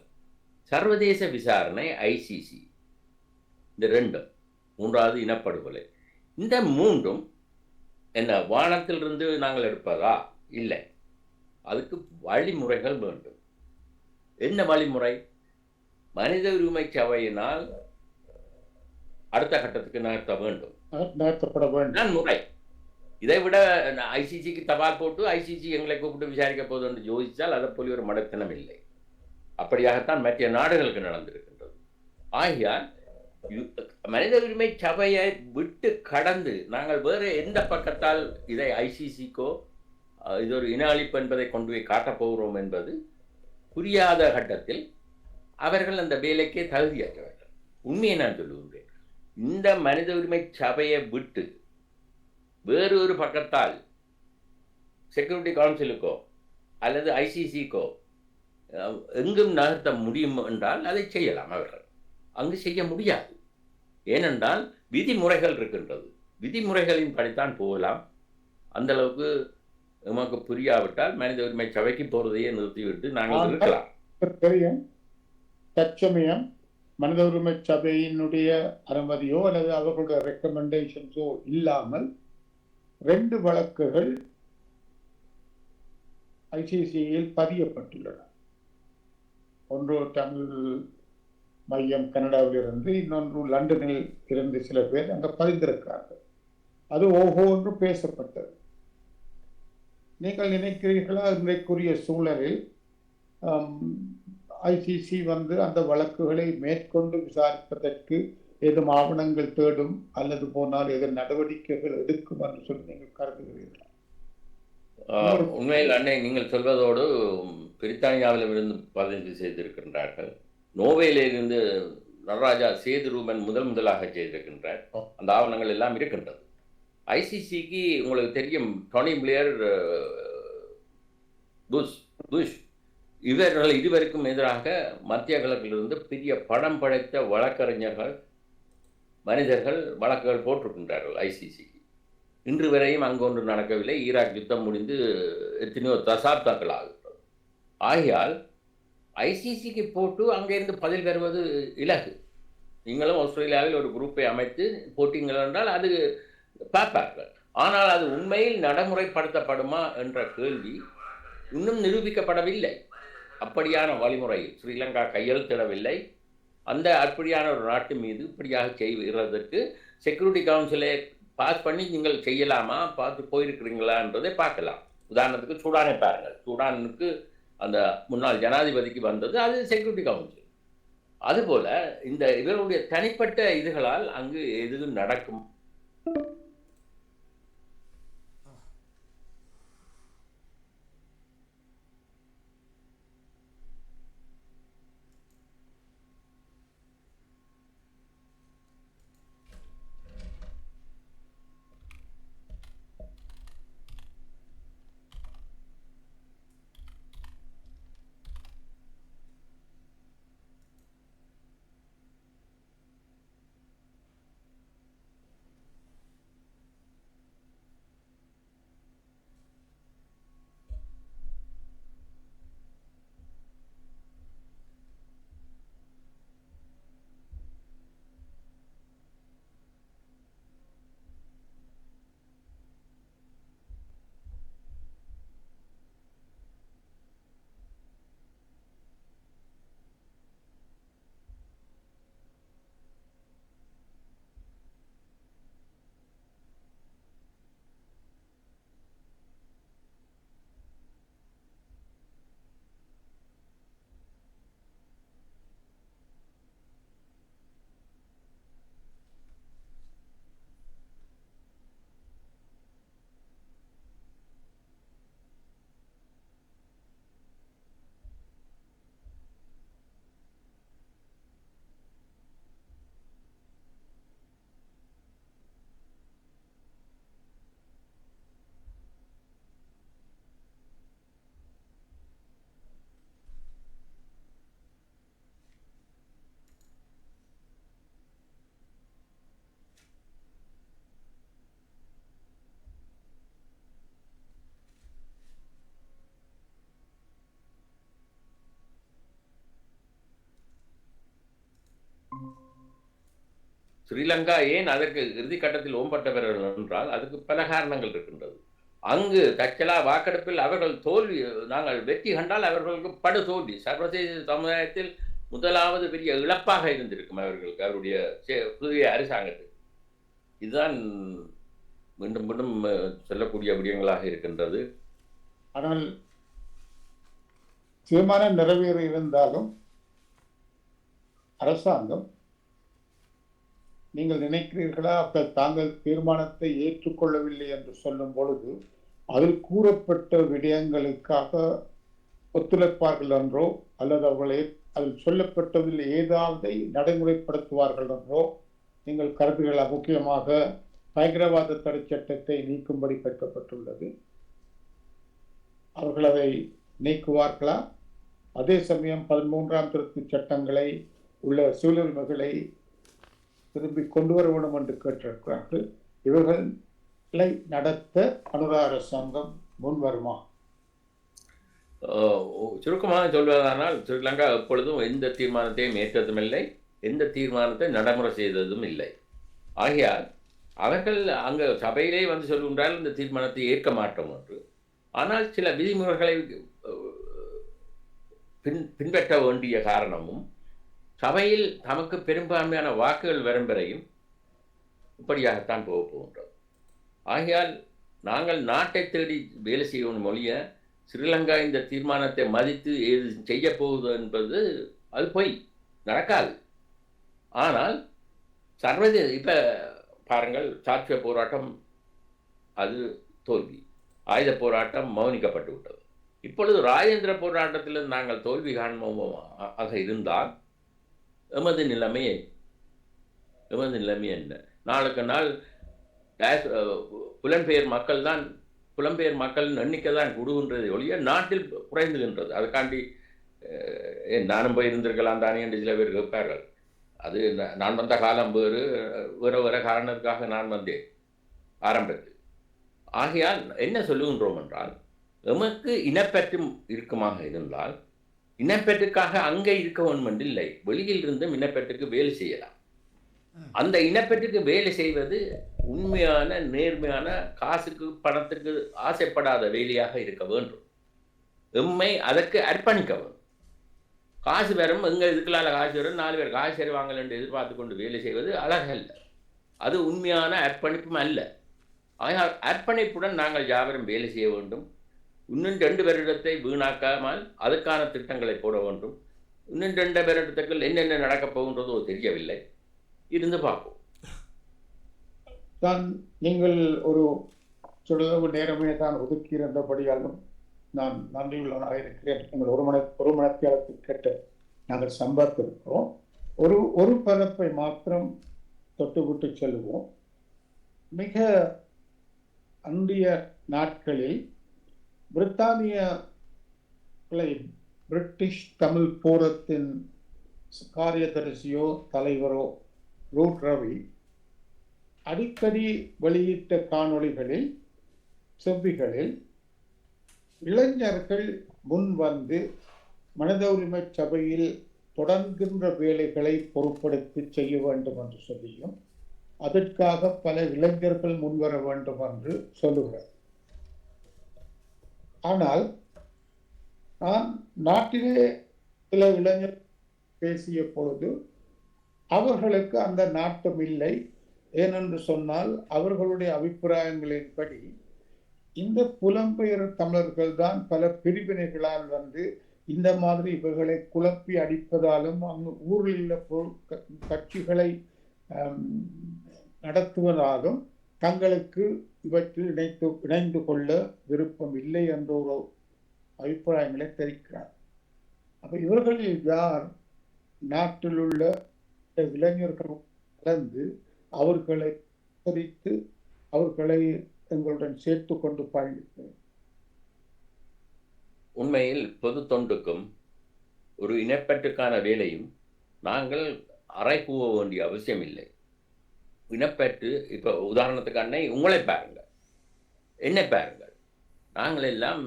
சர்வதேச விசாரணை ஐசிசி, இந்த 2, 3வது இனப்படுகொலை, இந்த 3ம் என்ன வானத்திலிருந்து நாங்கள் எடுப்பதா? இல்லை. அதுக்கு வழிமுறைகள் வேண்டும். என்ன வழிமுறை? மனித உரிமை சபையினால் அடுத்த கட்டத்துக்கு நகர்த்தப்பட வேண்டும் முறை. இதை விட ஐசிசிக்கு தபால் போட்டு ஐசிசி எங்களை கூப்பிட்டு விசாரிக்க போது என்று யோசித்தால் அதை போல ஒரு மடத்தனம் இல்லை. அப்படியாகத்தான் மற்ற நாடுகளுக்கு நடந்திருக்கின்றது. ஆகையால் மனித உரிமை சபையை விட்டு கடந்து நாங்கள் வேறு எந்த பக்கத்தால் இதை ஐசிசிக்கோ இது ஒரு இன அழிப்பு என்பதை கொண்டு போய் காட்டப் போகிறோம் என்பது புரியாத கட்டத்தில் அவர்கள் அந்த வேலைக்கே தகுதியற்றவர்கள். உண்மையை நான் சொல்லுகின்றேன். இந்த மனித உரிமை சபையை விட்டு வேறு ஒரு பக்கத்தால் செக்யூரிட்டி கவுன்சிலுக்கோ அல்லது ஐசிசிக்கோ எங்கும் நகர்த்த முடியும் என்றால் அதை செய்யலாம். அவர்கள் அங்கு செய்ய முடியாது. ஏனென்றால் விதிமுறைகள் இருக்கின்றது. விதிமுறைகளின் படித்தான் போகலாம். அந்த அளவுக்கு நமக்கு புரியாவிட்டால் மனித உரிமை சபைக்கு போறதையே நிறுத்திவிட்டு நாங்கள் இருக்கலாம். தெரியும், தற்சமயம் மனித உரிமை சபையினுடைய அனுமதியோ அல்லது அவர்களுடைய ரெக்கமெண்டேஷன்ஸோ இல்லாமல் 2 வழக்குகள் ஐசிசியில் பதியப்பட்டுள்ளன. ஒன்று தமிழ் மையம் கனடாவிலிருந்து, இன்னொன்று லண்டனில் இருந்து சில பேர் அங்கே பதிந்திருக்கிறார்கள். அது ஒவ்வொன்று பேசப்பட்டது. நீங்கள் நினைக்கிறீர்களா இன்றைக்குரிய சூழலில் ஐசிசி அந்த வழக்குகளை மேற்கொண்டு விசாரிப்பதற்கு ஏதும் ஆவணங்கள் தேடும் அல்லது போனால் ஏதோ நடவடிக்கைகள் எடுக்கும் என்று சொல்லி நீங்கள் கருதுகிறீர்களா? உண்மையில் அன்னை நீங்கள் சொல்வதோடு பிரித்தானியாவில் இருந்து பதிவு செய்திருக்கின்றார்கள். நோர்வேயிலிருந்து நடராஜா சேதுரூபன் முதலாக செய்திருக்கின்றார். அந்த ஆவணங்கள் எல்லாம் இருக்கின்றது. ஐசிசிக்கு உங்களுக்கு தெரியும் டோனி பிளேயர், புஷ் இவர்கள் இருவருக்கும் எதிராக மத்திய கிழக்கிலிருந்து பெரிய படம் படைத்த வழக்கறிஞர்கள், மனிதர்கள் வழக்குகள் போட்டிருக்கின்றார்கள் ஐசிசிக்கு. இன்று வரையும் அங்கு ஒன்று நடக்கவில்லை. ஈராக் யுத்தம் முடிந்து எத்தனையோ தசாப்தங்கள் ஆகிறது. ஆகையால் ஐசிசிக்கு போட்டு அங்கிருந்து பதில் பெறுவது இலகு. நீங்களும் ஆஸ்திரேலியாவில் ஒரு குரூப்பை அமைத்து போட்டீங்கள் என்றால் அது பார்ப்பார்கள். ஆனால் அது உண்மையில் நடைமுறைப்படுத்தப்படுமா என்ற கேள்வி இன்னும் நிரூபிக்கப்படவில்லை. அப்படியான வழிமுறை ஸ்ரீலங்கா கையெழுத்திடவில்லை. அந்த அப்படியான ஒரு நாட்டு மீது இப்படியாக செய்வதற்கு செக்யூரிட்டி கவுன்சிலை பாஸ் பண்ணி நீங்கள் செய்யலாமா, பார்த்து போயிருக்கிறீங்களான்றதை பார்க்கலாம். உதாரணத்துக்கு சூடானை பாருங்கள். சூடானுக்கு அந்த முன்னாள் ஜனாதிபதிக்கு வந்தது அது செக்யூரிட்டி கவுன்சில். அதுபோல இந்த இவருடைய தனிப்பட்ட இதுகளால் அங்கு எதுவும் நடக்கும். ஸ்ரீலங்கா ஏன் அதற்கு இறுதிக்கட்டத்தில் ஓம்பட்டவர்கள் என்றால் அதுக்கு பல காரணங்கள் இருக்கின்றது. அங்கு தச்சலா வாக்கெடுப்பில் அவர்கள் தோல்வி, நாங்கள் வெற்றி கண்டால் அவர்களுக்கு படு தோல்வி. சர்வதேச சமுதாயத்தில் முதலாவது பெரிய இழப்பாக இருந்திருக்கும் அவர்களுக்கு, அவருடைய புதிய அரசாங்கத்துக்கு. இதுதான் மீண்டும் மீண்டும் சொல்லக்கூடிய விடயங்களாக இருக்கின்றது. ஆனால் தீர்மானம் நிறைவேறி இருந்தாலும் அரசாங்கம், நீங்கள் நினைக்கிறீர்களா தாங்கள் தீர்மானத்தை ஏற்றுக்கொள்ளவில்லை என்று சொல்லும் பொழுது அதில் கூறப்பட்ட விடயங்களுக்காக ஒத்துழைப்பார்கள் என்றோ அல்லது அவர்களை அதில் சொல்லப்பட்டதில் ஏதாவது நடைமுறைப்படுத்துவார்கள் என்றோ நீங்கள் கருதுகளா? முக்கியமாக பயங்கரவாத தடை சட்டத்தை நீக்கும்படி கேட்கப்பட்டுள்ளது. அவர்கள் அதை நீக்குவார்களா? அதே சமயம் 13ஆம் திருத்த சட்டங்களை உள்ள சூழல்களை திரும்பி கொண்டு வர வேண்டும் என்று கேட்டிருக்கிறார்கள். இவர்களை நடத்த அனுரா அரசாங்கம் முன் வருமா? சுருக்கமாக சொல்வதானால் ஸ்ரீலங்கா எப்பொழுதும் எந்த தீர்மானத்தையும் ஏற்றதும் இல்லை, எந்த தீர்மானத்தை நடைமுறை செய்ததும் இல்லை. ஆகையால் அவர்கள் அங்கே சபையிலே வந்து சொல்கின்றால் இந்த தீர்மானத்தை ஏற்க மாட்டோம் என்று. ஆனால் சில விதிமுறைகளை பின்பற்ற வேண்டிய காரணமும் சபையில் தமக்கு பெரும்பான்மையான வாக்குகள் வரும் வரையும் இப்படியாகத்தான் போக போகின்றோம். ஆகையால் நாங்கள் நாட்டை தேடி வேலை செய்யணும் மொழிய ஸ்ரீலங்கா இந்த தீர்மானத்தை மதித்து எது செய்ய போகுது என்பது அது போய் நடக்காது. ஆனால் சர்வதேச இப்போ பாருங்கள், சாட்சிய போராட்டம் அது தோல்வி, ஆயுத போராட்டம் மௌனிக்கப்பட்டு விட்டது. இப்பொழுது ராஜேந்திர போராட்டத்தில் நாங்கள் தோல்வி காண்போமாக இருந்தால் எமது நிலைமை என்ன? நாளுக்கு நாள் புலம்பெயர் மக்கள் தான் புலம்பெயர் மக்களின் எண்ணிக்கை தான் கூடுகின்றதை ஒழிய நாட்டில் குறைந்துகின்றது. அதுக்காண்டி நானும் போய் இருந்திருக்கலாம் தானே என்று சில பேர் கேட்பார்கள். அது நான் வந்த காலம் வேறு வேறு காரணத்துக்காக நான் வந்தேன் ஆரம்பத்தில். ஆகையால் என்ன சொல்லுகின்றோம் என்றால், எமக்கு இனப்பற்றும் இருக்குமாக இருந்தால் இனப்பற்றுக்காக அங்கே இருக்க வேண்டும் என்றில்லை, வெளியில் இருந்தும் இனப்பற்றுக்கு வேலை செய்யலாம். அந்த இனப்பற்றுக்கு வேலை செய்வது உண்மையான நேர்மையான காசுக்கு பணத்துக்கு ஆசைப்படாத வேலையாக இருக்க வேண்டும். எம்மை அதற்கு அர்ப்பணிக்க வேண்டும். காசு வரும், எங்கே இதுக்குள்ளால காசு வரும், 4 பேர் காசு தருவாங்கள் என்று எதிர்பார்த்து கொண்டு வேலை செய்வது அழகல்ல. அது உண்மையான அர்ப்பணிப்பும் அல்ல. ஆனால் அர்ப்பணிப்புடன் நாங்கள் யாவரும் வேலை செய்ய வேண்டும். இன்னும் 2 வருடத்தை வீணாக்காமல் அதுக்கான திட்டங்களை போட வேண்டும். இன்னும் 2 வருடத்துக்குள் என்னென்ன நடக்கப் போகின்றதோ தெரியவில்லை, இருந்து பார்ப்போம். தான் நீங்கள் ஒரு சுழவு நேரமே தான் ஒதுக்கி இருந்தபடியாலும் நான் நன்றியுள்ளவனாக இருக்கிறேன். நீங்கள் ஒரு மனத்தியாலத்தில் கேட்டு நாங்கள் சம்பாதித்திருக்கிறோம். ஒரு பரப்பை மாத்திரம் தொட்டுவிட்டு செல்வோம். மிக அன்றைய நாட்களில் பிரிட்டிஷ் தமிழ் போரத்தின் காரியதரிசியோ தலைவரோ ரூட் ரவி அடிக்கடி வெளியிட்ட காணொளிகளில் செவ்விகளில் இளைஞர்கள் முன் வந்து மனித உரிமை சபையில் தொடர்கின்ற வேலைகளை பொறுப்படுத்தி செய்ய வேண்டும் என்று சொல்லியும் அதற்காக பல இளைஞர்கள் முன்வர வேண்டும் என்று சொல்லுகிறார். ஆனால் நான் நாட்டிலே சில இளைஞர் பேசிய பொழுது அவர்களுக்கு அந்த நாட்டம் இல்லை. ஏனென்று சொன்னால் அவர்களுடைய அபிப்பிராயங்களின்படி இந்த புலம்பெயர் தமிழர்கள் தான் பல பிரிவினைகளால் வந்து இந்த மாதிரி இவர்களை குழப்பி அடிப்பதாலும் அங்கு ஊரில் உள்ள கட்சிகளை நடத்துவதாலும் தங்களுக்கு இவற்றில் இணைந்து கொள்ள விருப்பம் இல்லை என்ற ஒரு அபிப்பிராயங்களை தெரிவிக்கிறார். அப்ப இவர்களில் யார் நாட்டில் உள்ள இளைஞர்கள் கலந்து அவர்களை குறித்து அவர்களை எங்களுடன் சேர்த்து கொண்டு பயணித்தேன். உண்மையில் பொது தொண்டுக்கும் ஒரு இனப்பற்றுக்கான வேலையும் நாங்கள் அறை கூவ வேண்டிய அவசியம் இல்லை. இனப்பற்று இப்போ உதாரணத்துக்கு அன்னை உங்களை பாருங்கள், என்னை பாருங்கள். நாங்கள் எல்லாம்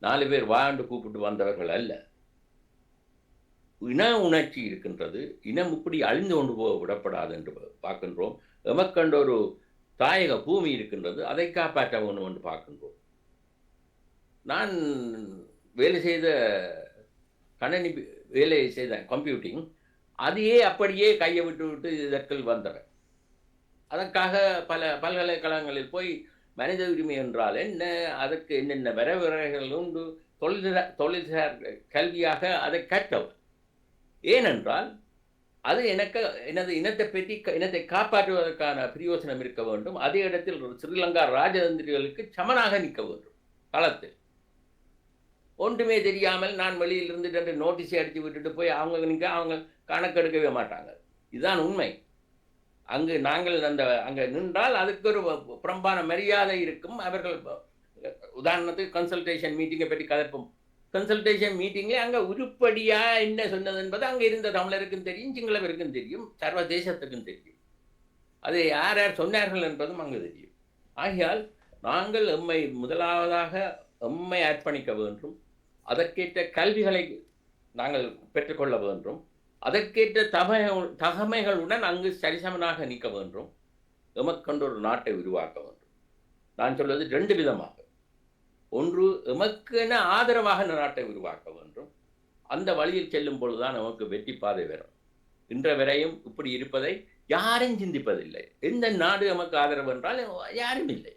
4 பேர் வாண்டு கூப்பிட்டு வந்தவர்கள் அல்ல. இன உணர்ச்சி இருக்கின்றது. இனம் இப்படி அழிந்து கொண்டு போக விடப்படாது என்று பார்க்கின்றோம். எமக்கண்ட ஒரு தாயக பூமி இருக்கின்றது, அதை காப்பாற்ற வேண்டும் என்று பார்க்கின்றோம். நான் வேலை செய்த கணினி வேலையை செய்த கம்ப்யூட்டிங், அதையே அப்படியே கையை விட்டு இதற்குள் வந்தவர். அதற்காக பல பல்கலைக்கழகங்களில் போய் மனித உரிமை என்றால் என்ன, அதற்கு என்னென்ன வரவுகள் உண்டு, தொழில்சார் கல்வியாக அதை கற்றவர். ஏனென்றால் அது எனது இனத்தை காப்பாற்றுவதற்கான பிரயோசனம் இருக்க வேண்டும். அதே இடத்தில் ஸ்ரீலங்கா ராஜதந்திரிகளுக்கு சமனாக நிற்க வேண்டும். களத்தில் ஒன்றுமே தெரியாமல் நான் வெளியில் இருந்துட்டு நோட்டீஸை அடித்து விட்டுட்டு போய் அவங்க கணக்கெடுக்கவே மாட்டாங்க. இதுதான் உண்மை. அங்கு நாங்கள் அங்கே நின்றால் அதுக்கு ஒரு புறம்பான மரியாதை இருக்கும். அவர்கள் உதாரணத்துக்கு கன்சல்டேஷன் மீட்டிங்கை பற்றி கதைப்போம். கன்சல்டேஷன் மீட்டிங்கில் அங்கே உருப்படியாக என்ன சொன்னது என்பது அங்கே இருந்த தமிழருக்கும் தெரியும், சிங்களவருக்கும் தெரியும், சர்வதேசத்துக்கும் தெரியும். அதை யார் யார் சொன்னார்கள் என்பதும் அங்கு தெரியும். ஆகையால் நாங்கள் முதலாவதாக எம்மை அர்ப்பணிக்க வேண்டும். அதற்கேற்ற கல்விகளை நாங்கள் பெற்றுக்கொள்ள வேண்டும். அதற்கேற்ற தகமைகளுடன் அங்கு சரிசமனாக நிற்க வேண்டும். எமக்கொண்டு ஒரு நாட்டை உருவாக்க வேண்டும். நான் சொல்வது 2 விதமாக. ஒன்று, எமக்கென ஆதரவாக நாட்டை உருவாக்க வேண்டும். அந்த வழியில் செல்லும் பொழுதுதான் நமக்கு வெற்றி பாதை வரும். இன்ற வரையும் இப்படி இருப்பதை யாரும் சிந்திப்பதில்லை. எந்த நாடு நமக்கு ஆதரவு என்றால் யாரும் இல்லை.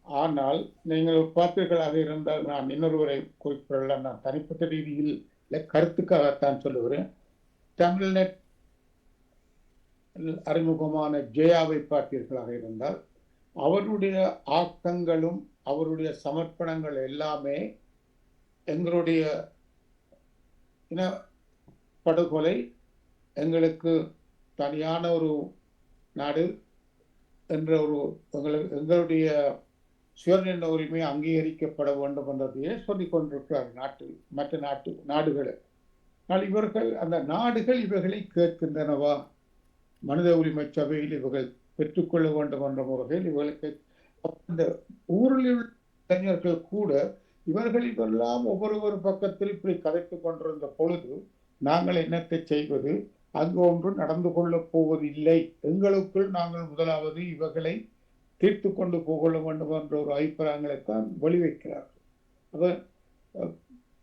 ஆனால் நீங்கள் பார்த்தீர்களாக இருந்தால் நான் இன்னொருவரை குறிப்பிடலாம். நான் தனிப்பட்ட ரீதியில் கருத்துக்காகத்தான் சொல்லுகிறேன். தமிழ்நெட் அறிமுகமான ஜெயாவை பார்த்தீர்களாக இருந்தால் அவருடைய ஆக்கங்களும் அவருடைய சமர்ப்பணங்கள் எல்லாமே எங்களுடைய இன படுகொலை, எங்களுக்கு தனியான ஒரு நாடு, என்ற ஒரு எங்களுடைய சுயநிர்ணய உரிமை அங்கீகரிக்கப்பட வேண்டும் என்றதையே சொல்லிக் கொண்டிருக்கிறார் மற்ற நாடுகளை. ஆனால் இவர்கள் அந்த நாடுகள் இவர்களை கேட்கின்றனவா? மனித உரிமை சபையில் இவர்கள் பெற்றுக்கொள்ள வேண்டும் என்ற முறையில் இவர்களுக்கு அந்த ஊரில் உள்ள இளைஞர்கள் கூட இவர்களெல்லாம் ஒவ்வொரு பக்கத்தில் இப்படி கதைத்துக் கொண்டிருந்த பொழுது நாங்கள் என்னத்தை செய்வது? அங்கு ஒன்று நடந்து கொள்ளப் போவதில்லை. எங்களுக்குள் நாங்கள் முதலாவது இவர்களை தீர்த்து கொண்டு போக வேண்டும் என்ற ஒரு அபிப்பிராயங்களைத்தான் வெளிவைக்கிறார்கள். அவர்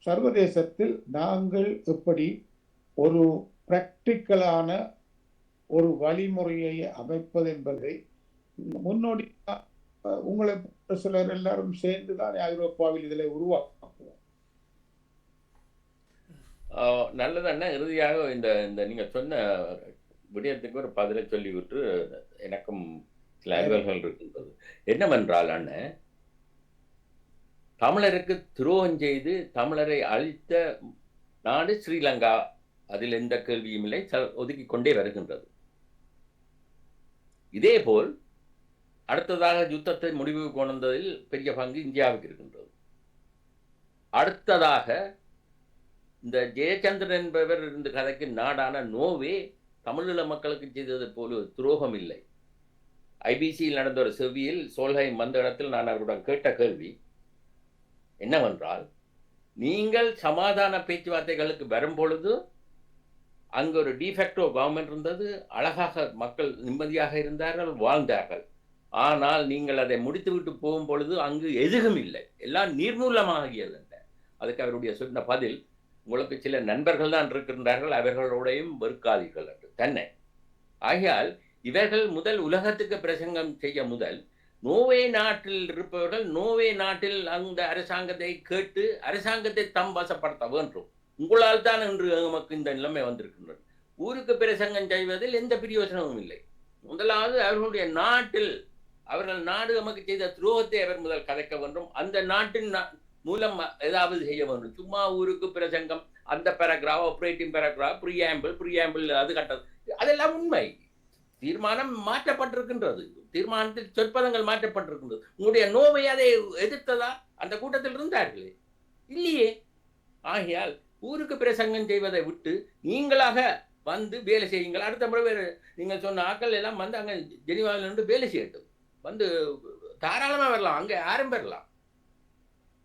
சர்வதேசத்தில் நாங்கள் எப்படி ஒரு பிராக்டிக்கலான ஒரு வழிமுறையை அமைப்பது என்பதை முன்னோடி உங்களை சிலர் எல்லாரும் சேர்ந்துதான் ஐரோப்பாவில் இதில் உருவாக்குவோம். நல்லதண்ணா. இறுதியாக இந்த இந்த நீங்க சொன்ன விடயத்துக்கு ஒரு பதிலை சொல்லிவிட்டு எனக்கும் சில அலுவல்கள் இருக்கின்றது. என்னவென்றால் அண்ணன், தமிழருக்கு துரோகம் செய்து தமிழரை அழித்த நாடு ஸ்ரீலங்கா, அதில் எந்த கேள்வியும் இல்லை, ஒதுக்கி கொண்டே வருகின்றது. இதேபோல் அடுத்ததாக யுத்தத்தை முடிவுக்கு கொண்டதில் பெரிய பங்கு இந்தியாவுக்கு இருக்கின்றது. அடுத்ததாக இந்த ஜெயச்சந்திரன் என்பவர் இருந்த கதைக்கு நாடான நோவே தமிழீழ மக்களுக்கு செய்தது போல துரோகம் இல்லை. ஐபிசியில் நடந்த ஒரு செவியில் சோல்ஹைம் வந்த இடத்தில் நான் அவருடன் கேட்ட கேள்வி என்னவென்றால், நீங்கள் சமாதான பேச்சுவார்த்தைகளுக்கு வரும்பொழுது அங்கு ஒரு டிஃபெக்டோ கவர்மெண்ட் இருந்தது, அழகாக மக்கள் நிம்மதியாக இருந்தார்கள், வாழ்ந்தார்கள். ஆனால் நீங்கள் அதை முடித்துவிட்டு போகும் பொழுது அங்கு எதுவும் இல்லை, எல்லாம் நீர்மூலமாகியது. அதுக்கு அவருடைய சொன்ன பதில், உங்களுக்கு சில நண்பர்கள் தான் இருக்கின்றார்கள், அவர்களோடையும் வெறுக்காதீர்கள் என்று தன்னை. ஆகையால் இவர்கள் முதல் உலகத்துக்கு பிரசங்கம் செய்ய முதல் நோவே நாட்டில் இருப்பவர்கள் நோவே நாட்டில் அந்த அரசாங்கத்தை கேட்டு அரசாங்கத்தை தம் வசப்படுத்த வேண்டும். உங்களால் தான் இன்று நமக்கு இந்த நிலைமை வந்திருக்கின்றது. ஊருக்கு பிரசங்கம் செய்வதில் எந்த பிரயோஜனமும் இல்லை. முதலாவது அவர்களுடைய நாட்டில் அவர்கள் நாடு நமக்கு செய்த துரோகத்தை அவர் முதல் கதைக்க வேண்டும். அந்த நாட்டின் மூலம் ஏதாவது செய்ய வேண்டும். சும்மா ஊருக்கு பிரசங்கம், அந்த பேராகிராஃப், ஆப்ரேட்டிங் பேராகிராஃப், ப்ரீஆம்பிள் அது கட்டது, அதெல்லாம் உண்மை. தீர்மானம் மாற்றப்பட்டிருக்கின்றது, தீர்மானத்தில் சொற்பதங்கள் மாற்றப்பட்டிருக்கின்றது. உங்களுடைய நோவை அதை எதிர்த்ததா? அந்த கூட்டத்தில் இருந்தார்களே, இல்லையே. ஆகையால் ஊருக்கு பிரசங்கம் செய்வதை விட்டு நீங்களாக வந்து வேலை செய்யுங்கள். அடுத்த முறை வேறு நீங்கள் சொன்ன ஆக்கள் எல்லாம் வந்து அங்கே ஜெனீவாவில் இருந்து வேலை செய்யட்டும், வந்து தாராளமாக வரலாம், அங்கே யாரும் பெறலாம்.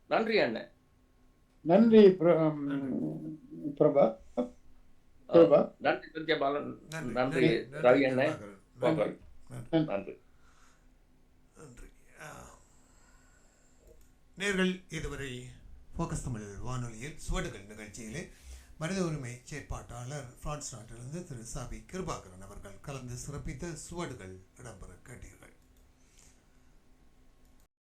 நன்றி அண்ணன். நன்றி பிரபா. நன்றி சத்யபாலன், நன்றி ரவி அண்ணன், நன்றி. நன்றி. நேர்கள் இதுவரை ஃபோக்கஸ் தமிழ் வானொலியில் சுவடுகள் நிகழ்ச்சியிலே மனித உரிமை செயற்பாட்டாளர் பிரான்ஸ் நாட்டிலிருந்து திரு சாவி கிருபாகரன் அவர்கள் கலந்து சிறப்பித்த சுவடுகள் இடம்பெற கேட்டீர்கள்.